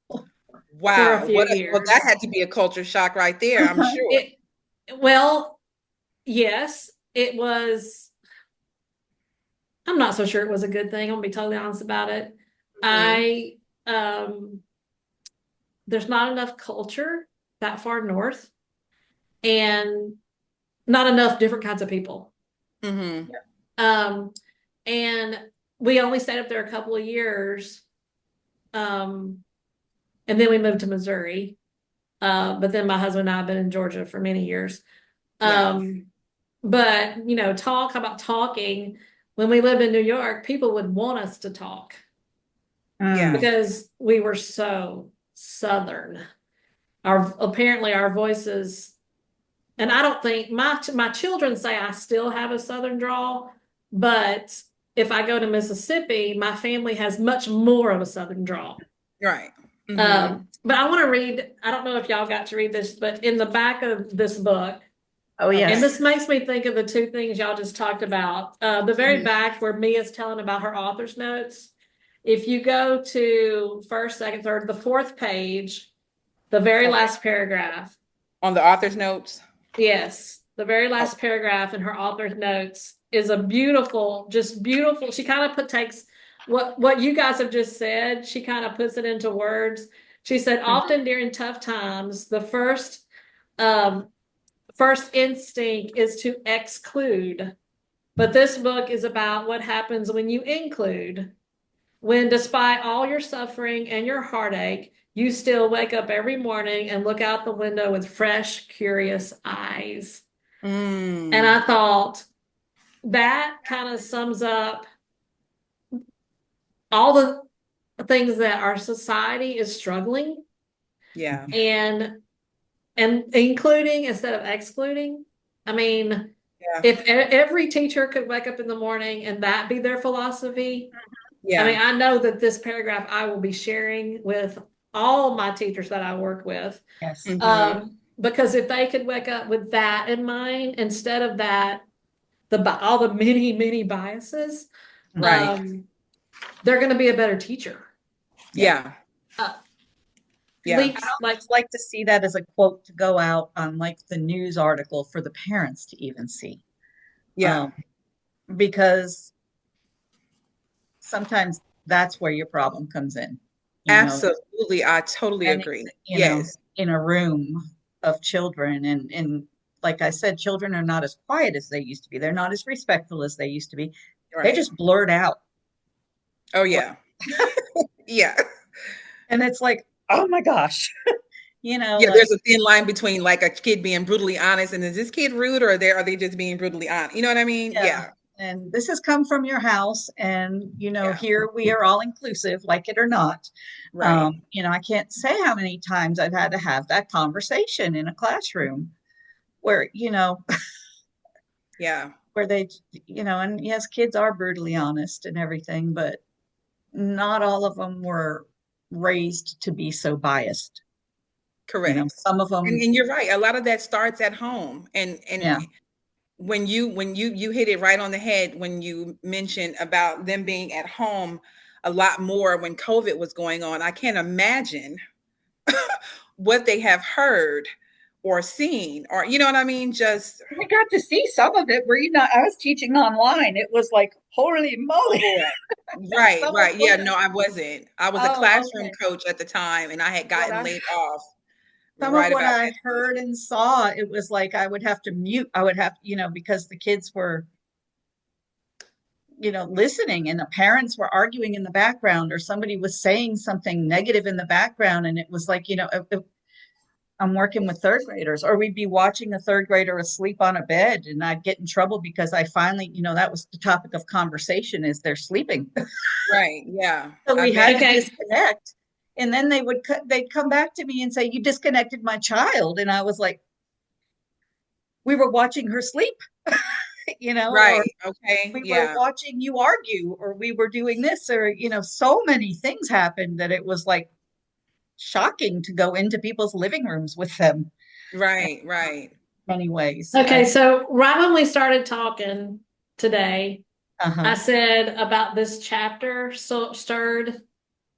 for a Wow. few Well, that years. had to be a culture shock right there, I'm sure. It, well, yes, it was. I'm not so sure it was a good thing. I'm gonna be totally honest about it. Mhm. I there's not enough culture that far north and not enough different kinds of people. Mhm. Um, and we only stayed up there a couple of years. And then we moved to Missouri. But then my husband and I have been in Georgia for many years. Yeah. Um, but talk about talking. When we lived in New York, people would want us to talk Yeah. because we were so Southern. Apparently our voices, and I don't think my children say I still have a Southern drawl, but if I go to Mississippi, my family has much more of a Southern drawl. Right. Mhm. But I want to read, I don't know if y'all got to read this, but in the back of this book, Oh, and yes. this makes me think of the two things y'all just talked about. The very Mhm. back where Mia's telling about her author's notes. If you go to first, second, third, the fourth page, the very Okay. last paragraph. On the author's notes. Yes, the very Oh, last paragraph in her author's notes is a beautiful, just beautiful. She kind of takes what you guys have just said. She kind of puts it into words. She said, often during tough times, the um, first instinct is to exclude. But this book is about what happens when you include. When, despite all your suffering and your heartache, you still wake up every morning and look out the window with fresh, curious eyes. And mm. I thought that kind of sums up all the things that our society is struggling Yeah. and including instead of excluding. I mean, Yeah. if every teacher could wake up in the morning and that be their philosophy, I mean, Yeah. I know that this paragraph I will be sharing with all my teachers that I work with. Yes. Mhm. Because if they could wake up with that in mind instead of that, all the many, many biases, Right. um, they're going to be a better teacher. Yeah. Yeah. Uh, Yeah. I'd leaks like almost like to see that as a quote to go out on like the news article for the parents to even see. Yeah. Um, because sometimes that's where your problem comes in, you know, Absolutely. I totally and agree. it's Yes. in a room of children and like I said, children are not as quiet as they used to be. They're not as respectful as they used to be. They Right. just blurt out. Oh, Like, yeah. Yeah. and it's like, oh my gosh, Yeah, like, there's a thin line between like a kid being brutally honest and is this kid rude or are they just being brutally honest? You know what I mean? yeah. Yeah. And this has come from your house, and Yeah. here we are all inclusive, like it or not. Right. I can't say how many times I've had to have that conversation in a classroom where, Yeah. where they, and yes, kids are brutally honest and everything, but not all of them were raised to be so biased. Correct. Some of them, And you're right. A lot of that starts at home. And yeah, when you hit it right on the head when you mentioned about them being at home a lot more when COVID was going on. I can't imagine what they have heard or seen or you know what I mean? Just I got to see some of it where, I was teaching online. It was like, holy moly. correct. Right, Some of right. them, Yeah, no, I wasn't. I was a oh, classroom okay. coach at the time and I had What gotten I laid off Some of right what about I that heard and saw, it was like I would have to mute. I would have, because the kids were, listening and the parents were arguing in the background or somebody was saying something negative in the background. And it was like, I'm working with third graders, or we'd be watching a third grader asleep on a bed, and I'd get in trouble because I finally, that was the topic of conversation, is they're sleeping. Right. Yeah. So I we had bet. to Okay. disconnect. And then they'd come back to me and say, "You disconnected my child." And I was like, "We were watching her sleep," or Right. Okay. we were Yeah. watching you argue, or we were doing this, or, so many things happened that it was like shocking to go into people's living rooms with them in Right. Right. many ways. Okay, so right when we started talking today, Uh-huh. I said about this chapter stirred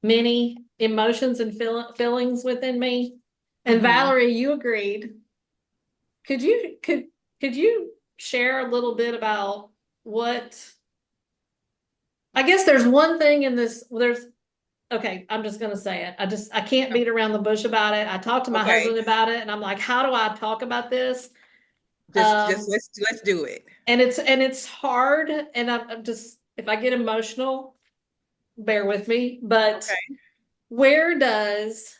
many emotions and feelings within me. And Mhm. Valerie, you agreed. Could you share a little bit about what I guess there's one thing in this okay, I'm just gonna say it. I can't beat around the bush about it. I talked to my Okay. husband about it and I'm like, how do I talk about this? Just Um, let's do it. and it's hard, and I'm just, if I get emotional, bear with me, but Okay. where does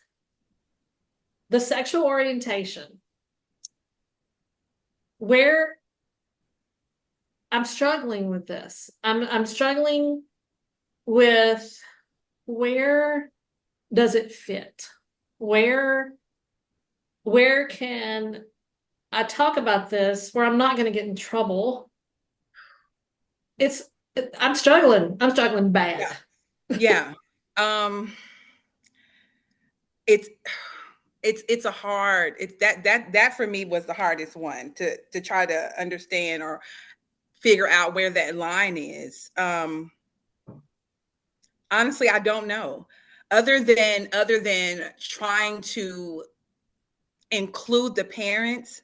the sexual orientation, where I'm struggling with this. I'm struggling with where does it fit? Where where can I talk about this where I'm not going to get in trouble? It's I'm struggling. I'm struggling bad. Yeah. Yeah. Um it's it's a hard, it's that for me was the hardest one to try to understand or figure out where that line is. Honestly, I don't know. Other than trying to include the parents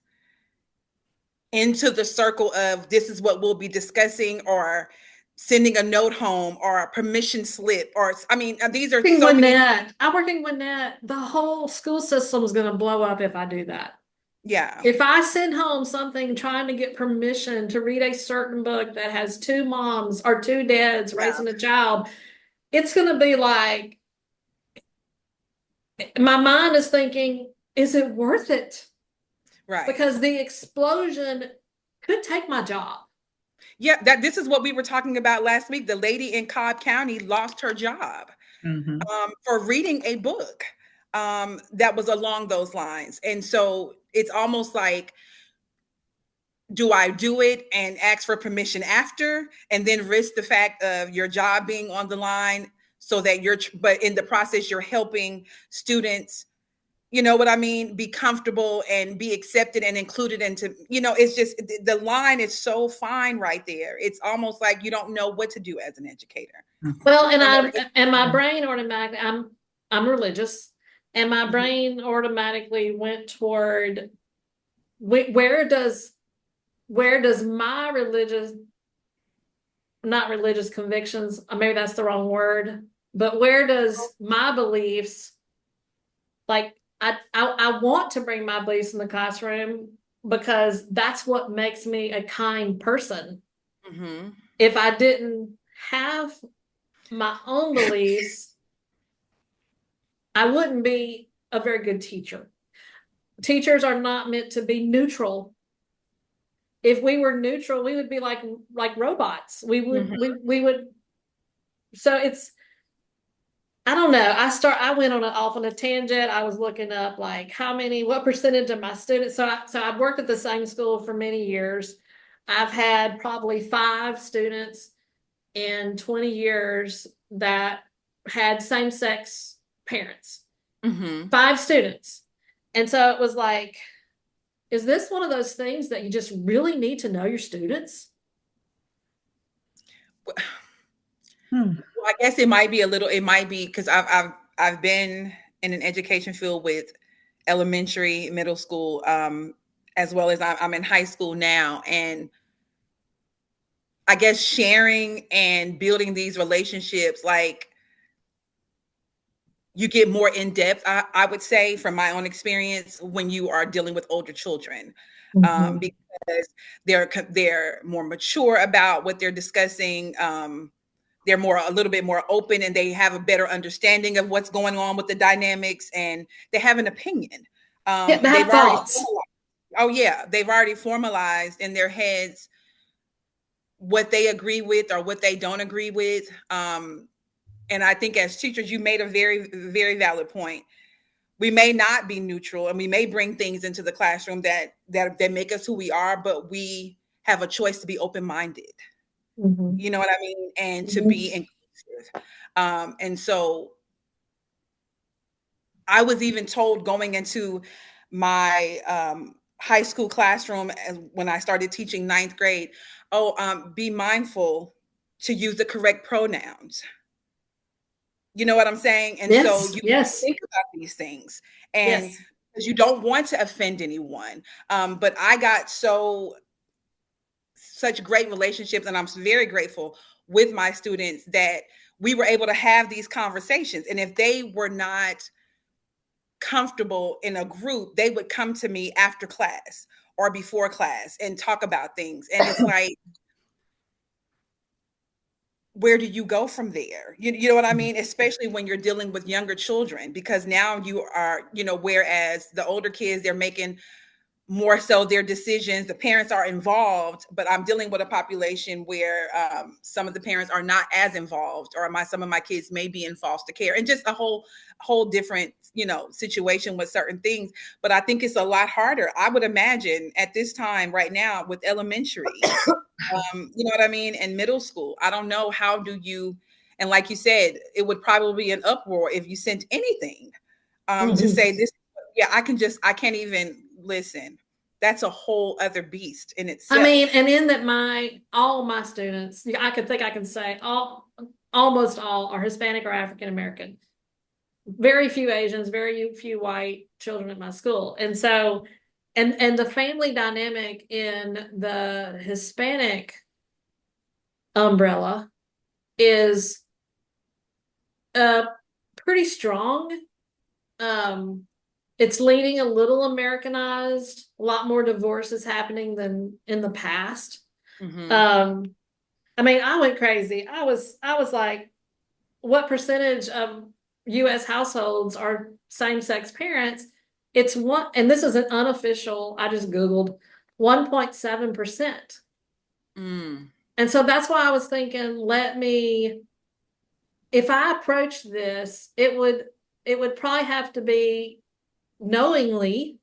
into the circle of this is what we'll be discussing, or sending a note home or a permission slip, or I mean, these are so many. I work in Gwinnett. The whole school system is going to blow up if I do that. Yeah. If I send home something trying to get permission to read a certain book that has two moms or two dads Yeah. raising a child, it's going to be like, my mind is thinking, is it worth it? Right. Because the explosion could take my job. Yeah, that this is what we were talking about last week. The lady in Cobb County lost her job Mhm. for reading a book that was along those lines. And so it's almost like, do I do it and ask for permission after, and then risk the fact of your job being on the line, so that but in the process, you're helping students, you know what I mean, be comfortable and be accepted and included into, it's just the line is so fine right there. It's almost like you don't know what to do as an educator. Well, You don't know what and my brain automatically, I'm religious, and my Mhm. brain automatically went toward where does my religious, not religious convictions, maybe that's the wrong word, but where does my beliefs, like I want to bring my beliefs in the classroom because that's what makes me a kind person. Mhm. If I didn't have my own beliefs, I wouldn't be a very good teacher. Teachers are not meant to be neutral. If we were neutral, we would be like robots. Mhm. We would. So it's, I don't know. I went off on a tangent. I was looking up like what percentage of my students. So I've worked at the same school for many years. I've had probably 5 students in 20 years that had same-sex parents. Mhm. 5 students. And so it was like, is this one of those things that you just really need to know your students? Hmm. Well, I guess it might be a little. It might be because I've been in an education field with elementary, middle school, as well as I'm in high school now, and I guess sharing and building these relationships, like, you get more in depth, I would say, from my own experience, when you are dealing with older children, Mhm. because they're more mature about what they're discussing. They're a little bit more open, and they have a better understanding of what's going on with the dynamics, and they have an opinion. Yeah, to have they've already thoughts. oh yeah, they've already formalized in their heads what they agree with or what they don't agree with. And I think as teachers, you made a very, very valid point. We may not be neutral, and we may bring things into the classroom that make us who we are, but we have a choice to be open-minded. Mhm. You know what I mean? And to be Mhm. inclusive. And so I was even told going into my high school classroom when I started teaching ninth grade, oh, be mindful to use the correct pronouns. You know what I'm saying? And so Yes, you yes, think about these things, and yes. because you don't want to offend anyone. But I got such great relationships, and I'm very grateful with my students that we were able to have these conversations. And if they were not comfortable in a group, they would come to me after class or before class and talk about things. And it's like, where do you go from there? You know what I mean? Especially when you're dealing with younger children, because now you are, whereas the older kids, they're making more so their decisions, the parents are involved, but I'm dealing with a population where some of the parents are not as involved, or some of my kids may be in foster care, and just a whole different situation with certain things. But I think it's a lot harder, I would imagine, at this time right now with elementary, you know what I mean, and middle school. I don't know, how do you, and like you said, it would probably be an uproar if you sent anything to Mhm. say this. Yeah, I can't even listen. That's a whole other beast in I mean, itself. and in that all my students, I can say almost all are Hispanic or African American. Very few Asians, very few white children at my school. And so, and the family dynamic in the Hispanic umbrella is pretty strong. Um, it's leaning a little Americanized. A lot more divorce is happening than in the past. Hmm. Um, I mean, I went crazy. I was like, what percentage of US households are same-sex parents? It's one, and this is an unofficial, I just Googled 1.7%. Mm. And so that's why I was thinking, if I approach this, it would probably have to be knowingly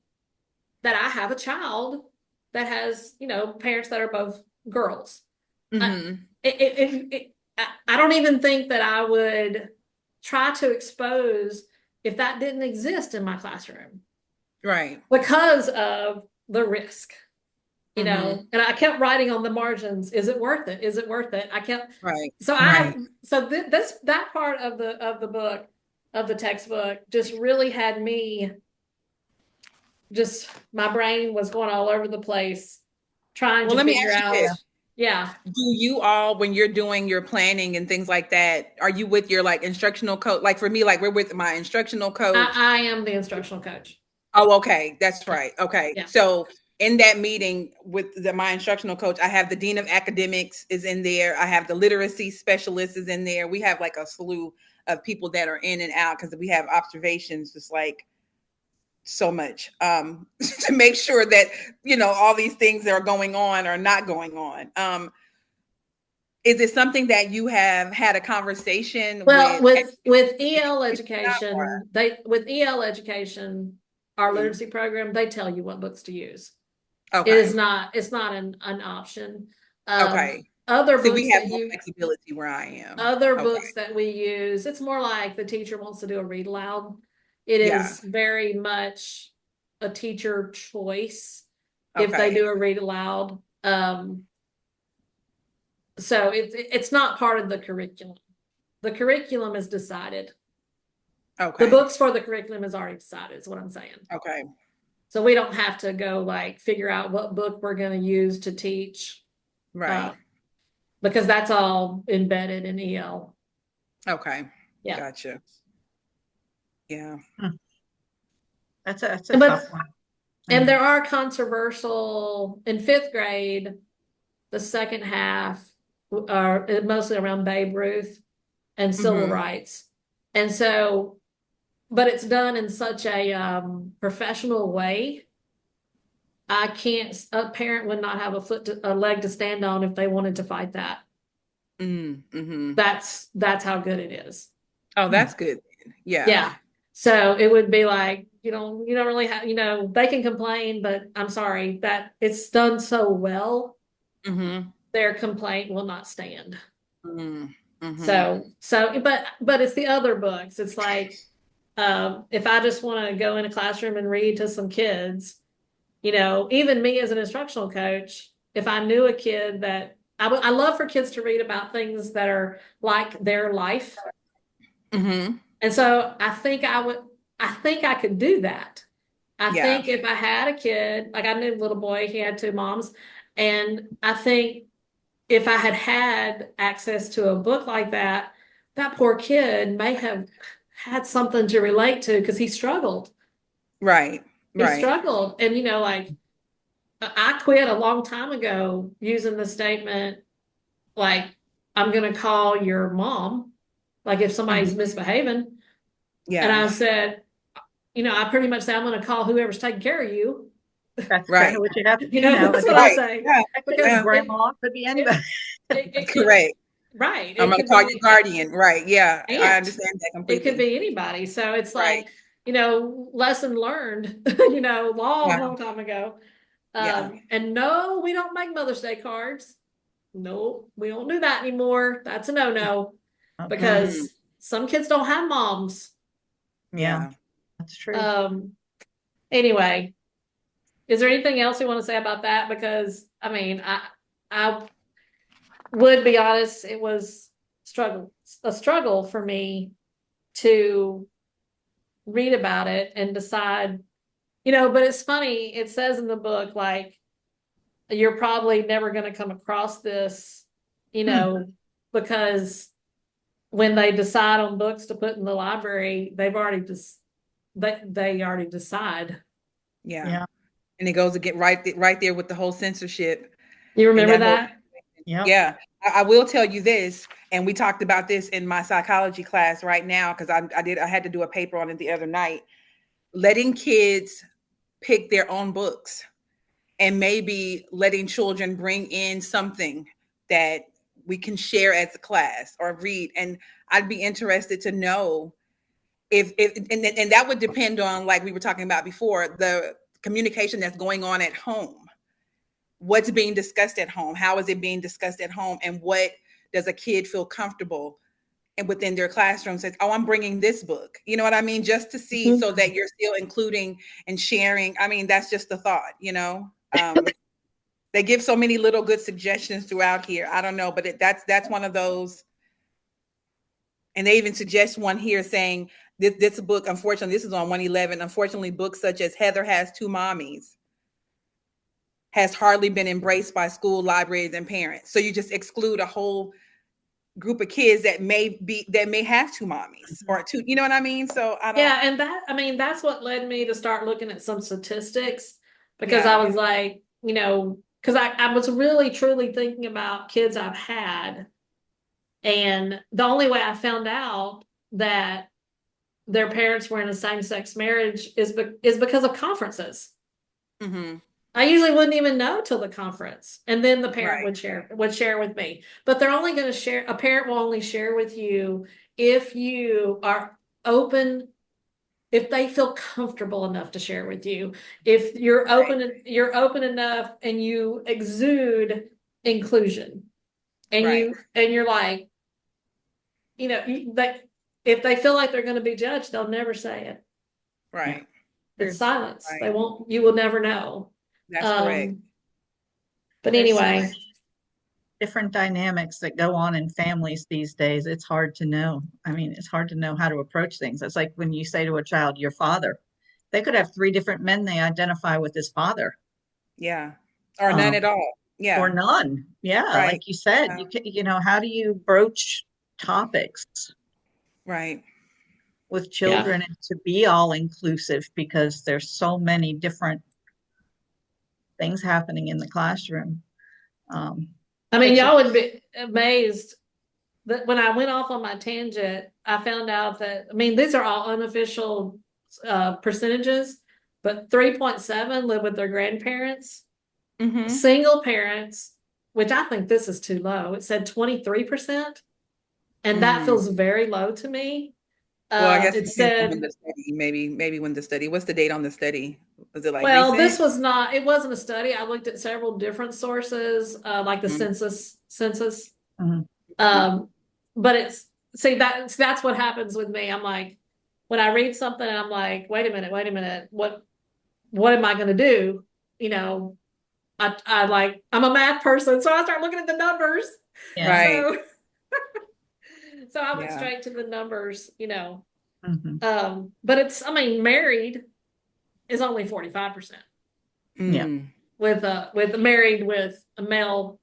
that I have a child that has, parents that are both girls. I, Hmm. I don't even think that I would try to expose if that didn't exist in my classroom Right. because of the risk, Hmm. and I kept writing on the margins, is it worth it? Is it worth it? I kept, Right. so Right. that part of the book, of the textbook, just really had me, just my brain was going all over the place trying Well, to let me figure ask you out. this. Yeah, Do you all, when you're doing your planning and things like that, are you with your like instructional coach? Like for me, like we're with my instructional coach. I am the instructional coach. Oh, okay. That's Yeah, right. Okay. yeah. So in that meeting with my instructional coach, I have the dean of academics is in there. I have the literacy specialist is in there. We have like a slew of people that are in and out because we have observations, just like so much to make sure that all these things that are going on are not going on. Is it something that you have had a conversation Well, with with education EL about, or- education, our Mhm. literacy program, they tell you what books to use. Okay. It's not an option. Okay. Other See, we books have that more you flexibility where I am. other Okay. books that we use, it's more like the teacher wants to do a read aloud. It Yeah. is very much a teacher choice if they Okay. do a read aloud. So it's not part of the curriculum. The curriculum is decided. The Okay. books for the curriculum is already decided, is what I'm saying. Okay. So we don't have to go like figure out what book we're going to use to teach, Right. uh, because that's all embedded in EL. Okay. Yeah. Gotcha. Yeah. Hmm. That's a But tough one. and Mm. there are controversial in fifth grade. The second half are mostly around Babe Ruth and civil Hmm. rights, and so but it's done in such a professional way. I can't, a parent would not have a leg to stand on if they wanted to fight that. Mm-hmm. That's how good it is. Oh, that's good. Yeah. Yeah. So it would be like, you don't really have, they can complain, but I'm sorry that it's done so well, Mm-hmm. their complaint will not stand. Mm-hmm. But it's the other books. It's like, if I just want to go in a classroom and read to some kids, even me as an instructional coach, if I knew a kid that I love for kids to read about things that are like their life. Mm-hmm. And so I think I could do that. I Yeah. think if I had a kid, like I knew a little boy, he had two moms. And I think if I had access to a book like that, that poor kid may have had something to relate to because he struggled. Right. He Right. struggled. And, like I quit a long time ago using the statement, like, I'm going to call your mom, like if somebody's misbehaving. And Yeah. I said, I pretty much say, I'm going to call whoever's taking care of you. That's Right. kind of what you have to do That's what I nowadays. Right. say. Yeah. That could Because be Yeah. grandma, could be anybody. Correct. right. I'm It gonna could call you be guardian. Right. Yeah. I aunt. understand that It could completely. be anybody. So it's Right. like, lesson learned, long, Yeah. long time ago. Yeah. And no, we don't make Mother's Day cards. No, we don't do that anymore. That's a no-no Mm, because some kids don't have moms. Yeah, yeah. that's true. Anyway, is there anything else you want to say about that? Because I mean, I would be honest, it was a struggle for me to read about it and decide, but it's funny, it says in the book, like, you're probably never going to come across this, because when they decide on books to put in the library, they already decide. Yeah. Yeah. And it goes again right there with the whole censorship You and remember that whole. that? Yeah. Yeah. I will tell you this, and we talked about this in my psychology class right now because I had to do a paper on it the other night. Letting kids pick their own books and maybe letting children bring in something that we can share as a class or read. And I'd be interested to know if and that would depend on, like we were talking about before, the communication that's going on at home. What's being discussed at home? How is it being discussed at home? And what does a kid feel comfortable and within their classroom says, oh, I'm bringing this book. You know what I mean? Just to see Mhm. so that you're still including and sharing. I mean, that's just the thought. They give so many little good suggestions throughout here. I don't know, but that's one of those. And they even suggest one here saying this book, unfortunately, this is on 111. Unfortunately, books such as Heather Has Two Mommies has hardly been embraced by school libraries and parents. So you just exclude a whole group of kids that may have two mommies or two, you know what I mean? So I don't. Yeah, and that's what led me to start looking at some statistics because I Yeah. was like, because I was really truly thinking about kids I've had. And the only way I found out that their parents were in a same-sex marriage is because of conferences. Mm-hmm. I usually wouldn't even know till the conference. And then the parent Right. would share with me. But they're only going to share, a parent will only share with you if you are open, if they feel comfortable enough to share with you. If you're open enough and you exude inclusion. And Right. you're like, that if they feel like they're going to be judged, they'll never say it. Yeah. Right. It's silence. Right. They won't, you will never know. That's correct. But There's so anyway, many different dynamics that go on in families these days. It's hard to know. I mean, it's hard to know how to approach things. It's like when you say to a child, your father, they could have three different men they identify with as father. Yeah. Or none at all. Or Yeah. none. Yeah, Right. like you said, Yeah. how do you broach topics Right. with yeah. children and to be all inclusive because there's so many different things happening in the classroom. I mean, It's a y'all would be amazed that when I went off on my tangent, I found out that, I mean, these are all unofficial percentages, but 3.7 live with their grandparents. Mm-hmm. Single parents, which I think this is too low. It said 23%, and that feels very low to me. Well, I guess it It depends on when said, the study, maybe when the study, what's the date on the study? Was it like well, this recent? was not, it wasn't a study. I looked at several different sources, like the Mhm. census. Mhm. But see, that's what happens with me. I'm like, when I read something, I'm like, wait a minute, what am I going to do? You know, I'm a math person, so I start looking at the numbers. Yeah. Right. So, so I went Yeah. straight to the numbers, Mhm. but I mean, married is only 45% Yeah. Mm. with married with a male,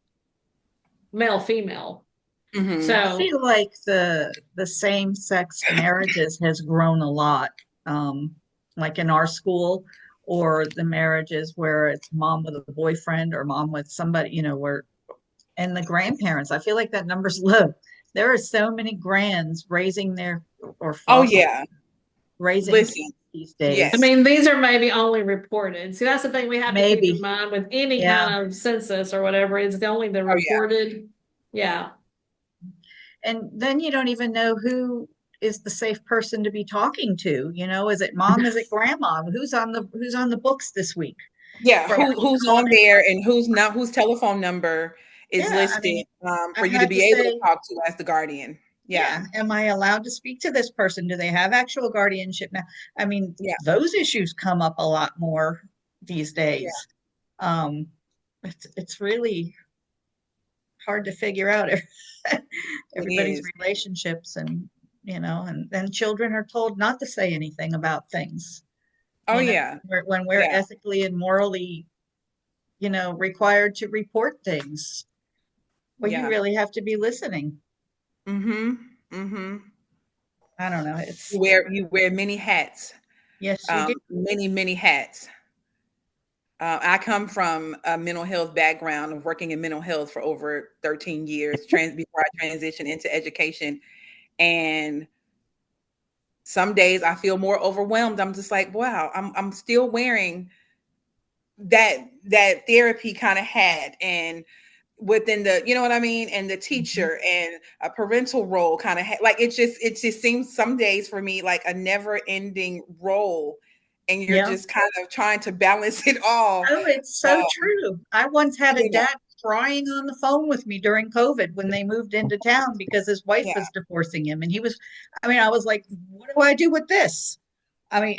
female. Mm-hmm. I So, feel like the same-sex marriages has grown a lot, like in our school, or the marriages where it's mom with a boyfriend or mom with somebody, where and the grandparents. I feel like that number's low. There are so many grands raising their or Oh foster yeah. raising kids Listen. these I Yes. days. mean, these are maybe only reported. See, that's the thing we have to keep in Maybe. mind with any Yeah. kind of census or whatever. It's only the Oh yeah. reported. Yeah. And then you don't even know who is the safe person to be talking to. Is it mom? Is it grandma? Who's on the books this week? Yeah. For Who's on calling? there and who's not? Whose telephone number is Yeah, I listed mean, for I you to had to be able to say, talk to as the guardian? Yeah. yeah, am I allowed to speak to this person? Do they have actual guardianship now? I mean, Yeah. those issues come up a lot more these Yeah. days. Um, it's really hard to figure out It everybody's is. relationships, and then children are told not to say anything about things, Oh yeah. when we're Yeah. ethically and morally, required to report things. Well, you Yeah. really have to be listening. Mm-hmm. Mm-hmm. I don't know. It's You wear many hats. Yes, you do. Many hats. I come from a mental health background of working in mental health for over 13 years, before I transitioned into education. And some days I feel more overwhelmed. I'm just like, wow, I'm still wearing that therapy kind of hat, and within the, you know what I mean, and the Mhm. teacher and a parental role kind of like it just seems some days for me like a never ending role, and you're Yeah. just kind of trying to balance it all. Oh, it's so Um, true. I once had a you know, dad crying on the phone with me during COVID when they moved into town because his wife yeah, was divorcing him. And I was like, what do I do with this? I mean,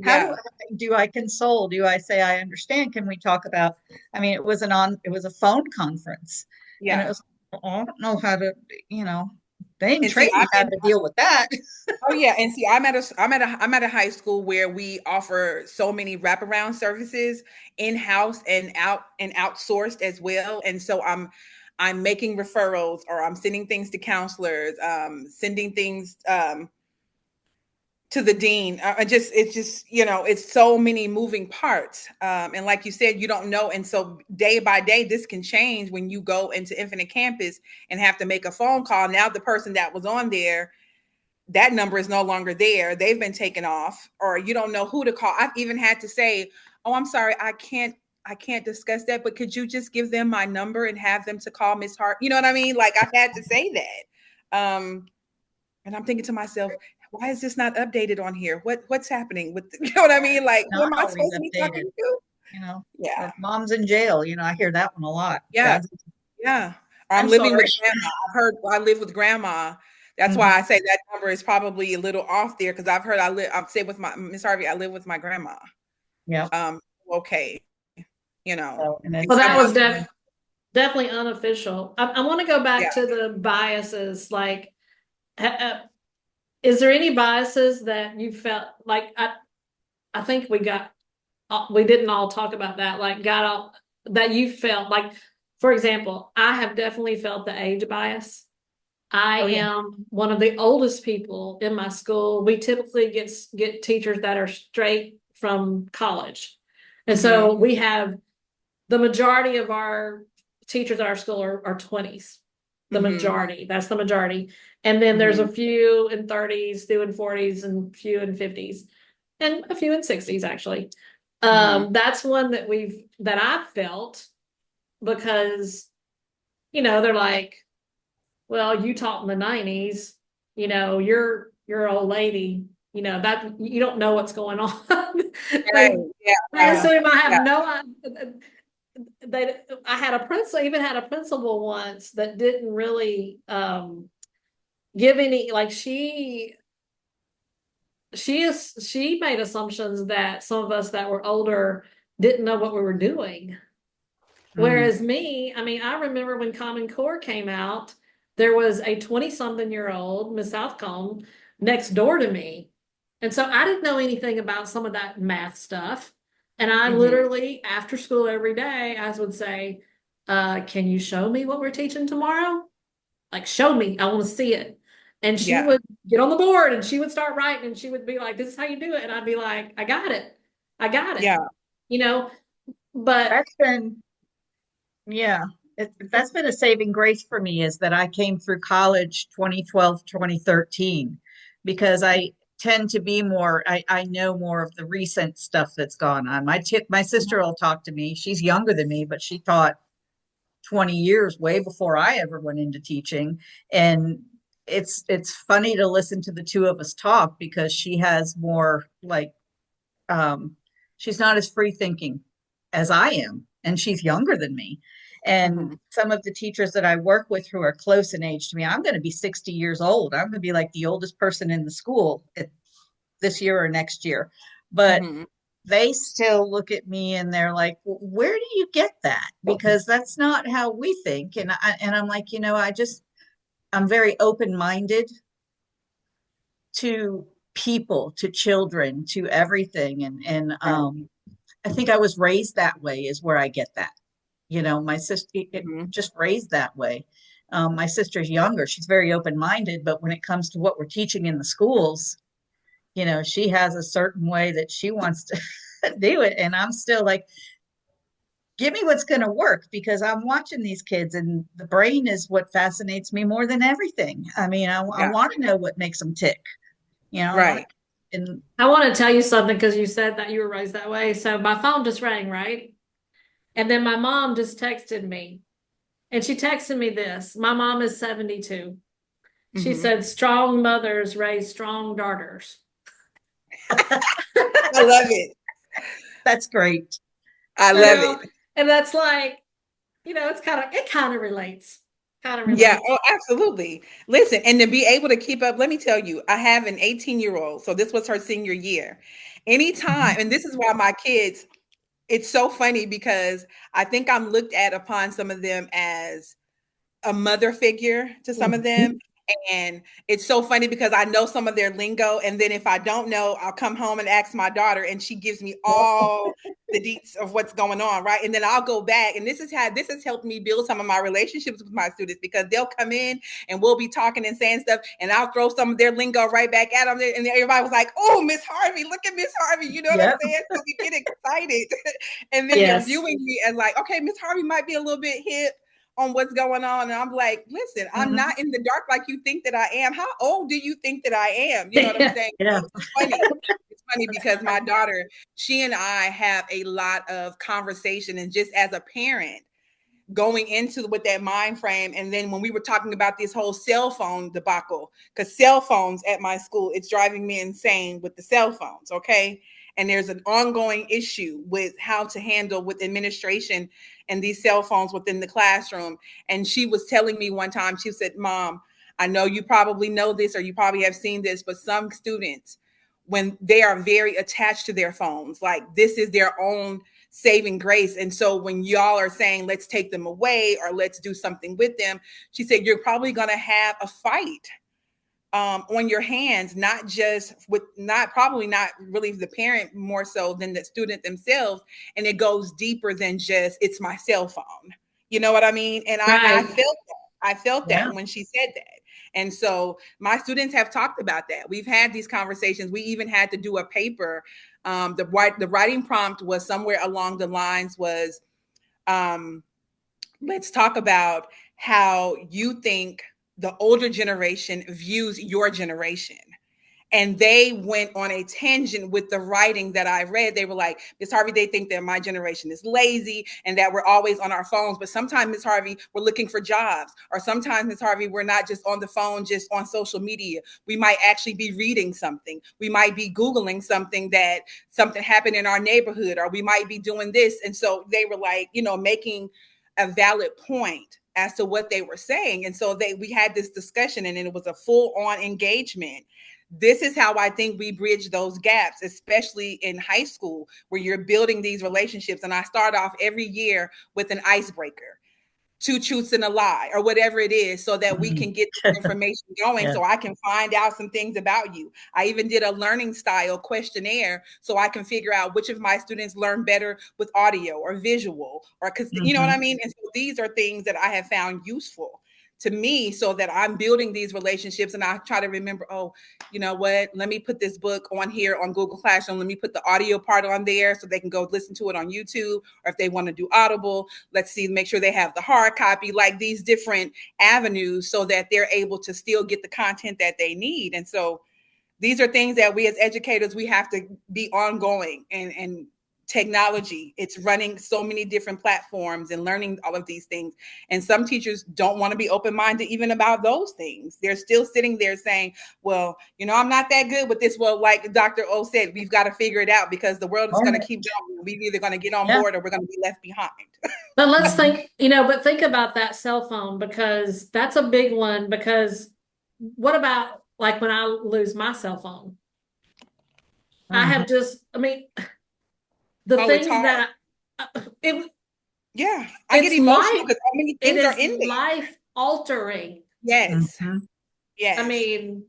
how yeah, do I console? Do I say I understand? Can we talk about? I mean, it was a phone conference, and it yeah. was, I don't know how to, you know, they didn't And see, train me how to deal with that. oh yeah, and see, I'm at a high school where we offer so many wraparound services in house and outsourced as well, and so I'm making referrals, or I'm sending things to counselors, sending things to the dean. It's just, it's so many moving parts, and like you said, you don't know, and so day by day this can change when you go into Infinite Campus and have to make a phone call. Now the person that was on there, that number is no longer there. They've been taken off, or you don't know who to call. I've even had to say, "Oh, I'm sorry, I can't discuss that, but could you just give them my number and have them to call Miss Hart?" You know what I mean? Like I've had to say that. And I'm thinking to myself, why is this not updated on here? What's happening with you know what I mean? Like, who Not am I always supposed to be updated, talking to? you know, Yeah. or mom's in jail. I hear that one a lot. Yeah. Dad's, Yeah. Or I'm I'm living sorry. with grandma. I've heard I live with grandma. That's why Mhm. I say that number is probably a little off there, because I've heard I've said with my Miss Harvey, I live with my grandma. Yep. Okay, you know. So, and Well, it's, that was it's, definitely unofficial. I want to go Yeah. back to the biases. Like, is there any biases that you felt like I think we didn't all talk about that, like got all that you felt like, for example, I have definitely felt the age bias. I oh yeah. am one of the oldest people in my school. We typically get teachers that are straight from college. And so we have the majority of our teachers at our school are 20s. The majority. That's the majority. And then there's a few in 30s, few in 40s, and few in 50s, and a few in 60s, actually. That's one that I felt because, they're like, well, you taught in the 90s, you're an old lady, that you don't know what's going on. Right. So I Yeah. have no idea. I had even had a principal once that didn't really give any, like she made assumptions that some of us that were older didn't know what we were doing. Whereas me, I mean, I remember when Common Core came out, there was a 20-something-year-old, Miss Southcombe, next door to me. And so I didn't know anything about some of that math stuff. And I literally, after school every day, I would say, can you show me what we're teaching tomorrow? Like, show me. I want to see it. And she would get on the board and she would start writing and she would be like, this is how you do it. And I'd be like, I got it. I got it. Yeah. But That's been, yeah, that's been a saving grace for me, is that I came through college 2012, 2013, because I tend to be more, I know more of the recent stuff that's gone on. My sister will talk to me. She's younger than me, but she taught 20 years, way before I ever went into teaching. And it's funny to listen to the two of us talk, because she has more like, she's not as free thinking as I am, and she's younger than me. And some of the teachers that I work with who are close in age to me, I'm going to be 60 years old. I'm going to be like the oldest person in the school this year or next year. But they still look at me and they're like, well, where do you get that? Because that's not how we think. And I'm like, I'm very open-minded to people, to children, to everything. And I think I was raised that way, is where I get that. My sister just raised that way. My sister's younger. She's very open-minded, but when it comes to what we're teaching in the schools, she has a certain way that she wants to do it. And I'm still like, give me what's going to work, because I'm watching these kids and the brain is what fascinates me more than everything. I mean, I want to know what makes them tick. Right. I want to tell you something, because you said that you were raised that way. So my phone just rang, right? And then my mom just texted me. And she texted me this. My mom is 72. She said, strong mothers raise strong daughters. I love it. That's great. I love it. And that's like, it kind of relates. Yeah, oh, absolutely. Listen, and to be able to keep up, let me tell you, I have an 18-year-old. So this was her senior year. Anytime, and this is why my kids, it's so funny, because I think I'm looked at upon some of them as a mother figure to some of them. And it's so funny because I know some of their lingo. And then if I don't know, I'll come home and ask my daughter, and she gives me all the deets of what's going on. Right. And then I'll go back. And this has helped me build some of my relationships with my students, because they'll come in and we'll be talking and saying stuff, and I'll throw some of their lingo right back at them. And everybody was like, oh, Miss Harvey, look at Miss Harvey. You know what I'm saying? So we get excited. And then they're viewing me as like, okay, Miss Harvey might be a little bit hip on what's going on. And I'm like, listen, I'm not in the dark like you think that I am. How old do you think that I am? You know what I'm saying? Yeah. It's funny. It's funny because my daughter, she and I have a lot of conversation, and just as a parent, going into with that mind frame. And then when we were talking about this whole cell phone debacle, because cell phones at my school, it's driving me insane with the cell phones. Okay. And there's an ongoing issue with how to handle with administration and these cell phones within the classroom. And she was telling me one time, she said, Mom, I know you probably know this, or you probably have seen this, but some students, when they are very attached to their phones, like this is their own saving grace. And so when y'all are saying, let's take them away or let's do something with them, she said, you're probably going to have a fight on your hands, not just with probably not really the parent more so than the student themselves. And it goes deeper than just, it's my cell phone. You know what I mean? And I felt that. I felt that when she said that. And so my students have talked about that. We've had these conversations. We even had to do a paper. The writing prompt was somewhere along the lines was, let's talk about how you think the older generation views your generation. And they went on a tangent with the writing that I read. They were like, Miss Harvey, they think that my generation is lazy and that we're always on our phones. But sometimes, Miss Harvey, we're looking for jobs. Or sometimes, Miss Harvey, we're not just on the phone, just on social media. We might actually be reading something. We might be Googling something happened in our neighborhood, or we might be doing this. And so they were like, making a valid point as to what they were saying. And so we had this discussion, and it was a full-on engagement. This is how I think we bridge those gaps, especially in high school, where you're building these relationships. And I start off every year with an icebreaker, 2 truths and a lie, or whatever it is, so that we can get the information going. Yeah. So I can find out some things about you. I even did a learning style questionnaire so I can figure out which of my students learn better with audio or visual, or because you know what I mean? And so these are things that I have found useful to me, so that I'm building these relationships. And I try to remember, oh, you know what, let me put this book on here on Google Classroom. Let me put the audio part on there so they can go listen to it on YouTube, or if they want to do Audible, let's see, make sure they have the hard copy, like these different avenues, so that they're able to still get the content that they need. And so these are things that we as educators, we have to be ongoing. And technology, it's running so many different platforms and learning all of these things. And some teachers don't want to be open-minded even about those things. They're still sitting there saying, well, I'm not that good with this. Well, like Dr. O said, we've got to figure it out, because the world is going to keep going. We're either going to get on board or we're going to be left behind. But let's think, but think about that cell phone, because that's a big one. Because what about like when I lose my cell phone? I have the things that I get emotional because how many things are in there. Life altering. Yes. Yes. I mean,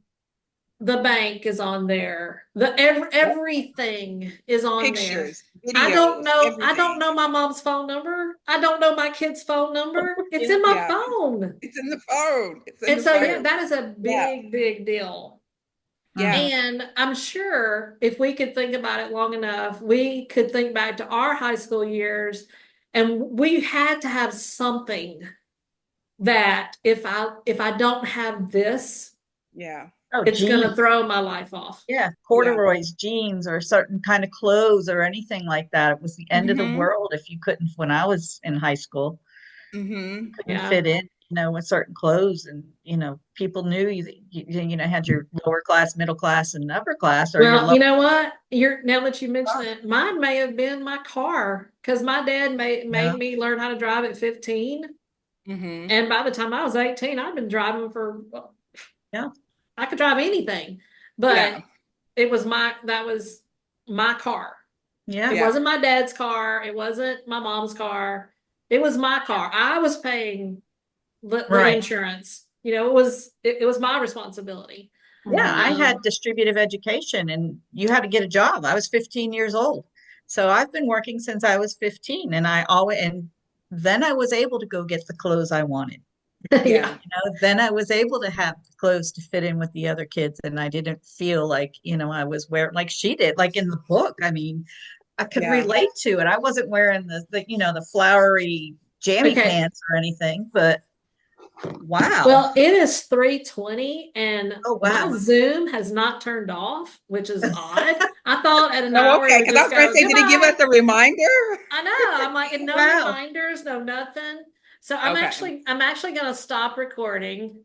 the bank is on there. Everything is on Pictures, there. videos, I don't know. everything. I don't know my mom's phone number. I don't know my kid's phone number. It's in my phone. It's in the phone. Yeah, that is a big deal. Yeah. And I'm sure if we could think about it long enough, we could think back to our high school years, and we had to have something that if I don't have this, it's going to throw my life off. Yeah, corduroys, jeans, or certain kind of clothes or anything like that. It was the end of the world if you couldn't. When I was in high school, couldn't fit in, with certain clothes, and people knew you had your lower class, middle class, and upper class. Or well, you know what? Now that you mention it, mine may have been my car, because my dad made me learn how to drive at 15, and by the time I was 18, I'd been driving for I could drive anything, but that was my car. Yeah. It wasn't my dad's car. It wasn't my mom's car. It was my car. I was paying the insurance. It was my responsibility. Yeah, I had distributive education, and you had to get a job. I was 15 years old. So I've been working since I was 15, and then I was able to go get the clothes I wanted. Then I was able to have clothes to fit in with the other kids, and I didn't feel like, I was wearing like she did, like in the book. I mean, I could relate to it. I wasn't wearing the flowery jammy pants or anything, but wow. Well, it is 3:20, and my Zoom has not turned off, which is odd. I thought at an hour. Okay, because I was going to say, did it give us a reminder? I know. I'm like, no reminders, no nothing. So I'm actually going to stop recording,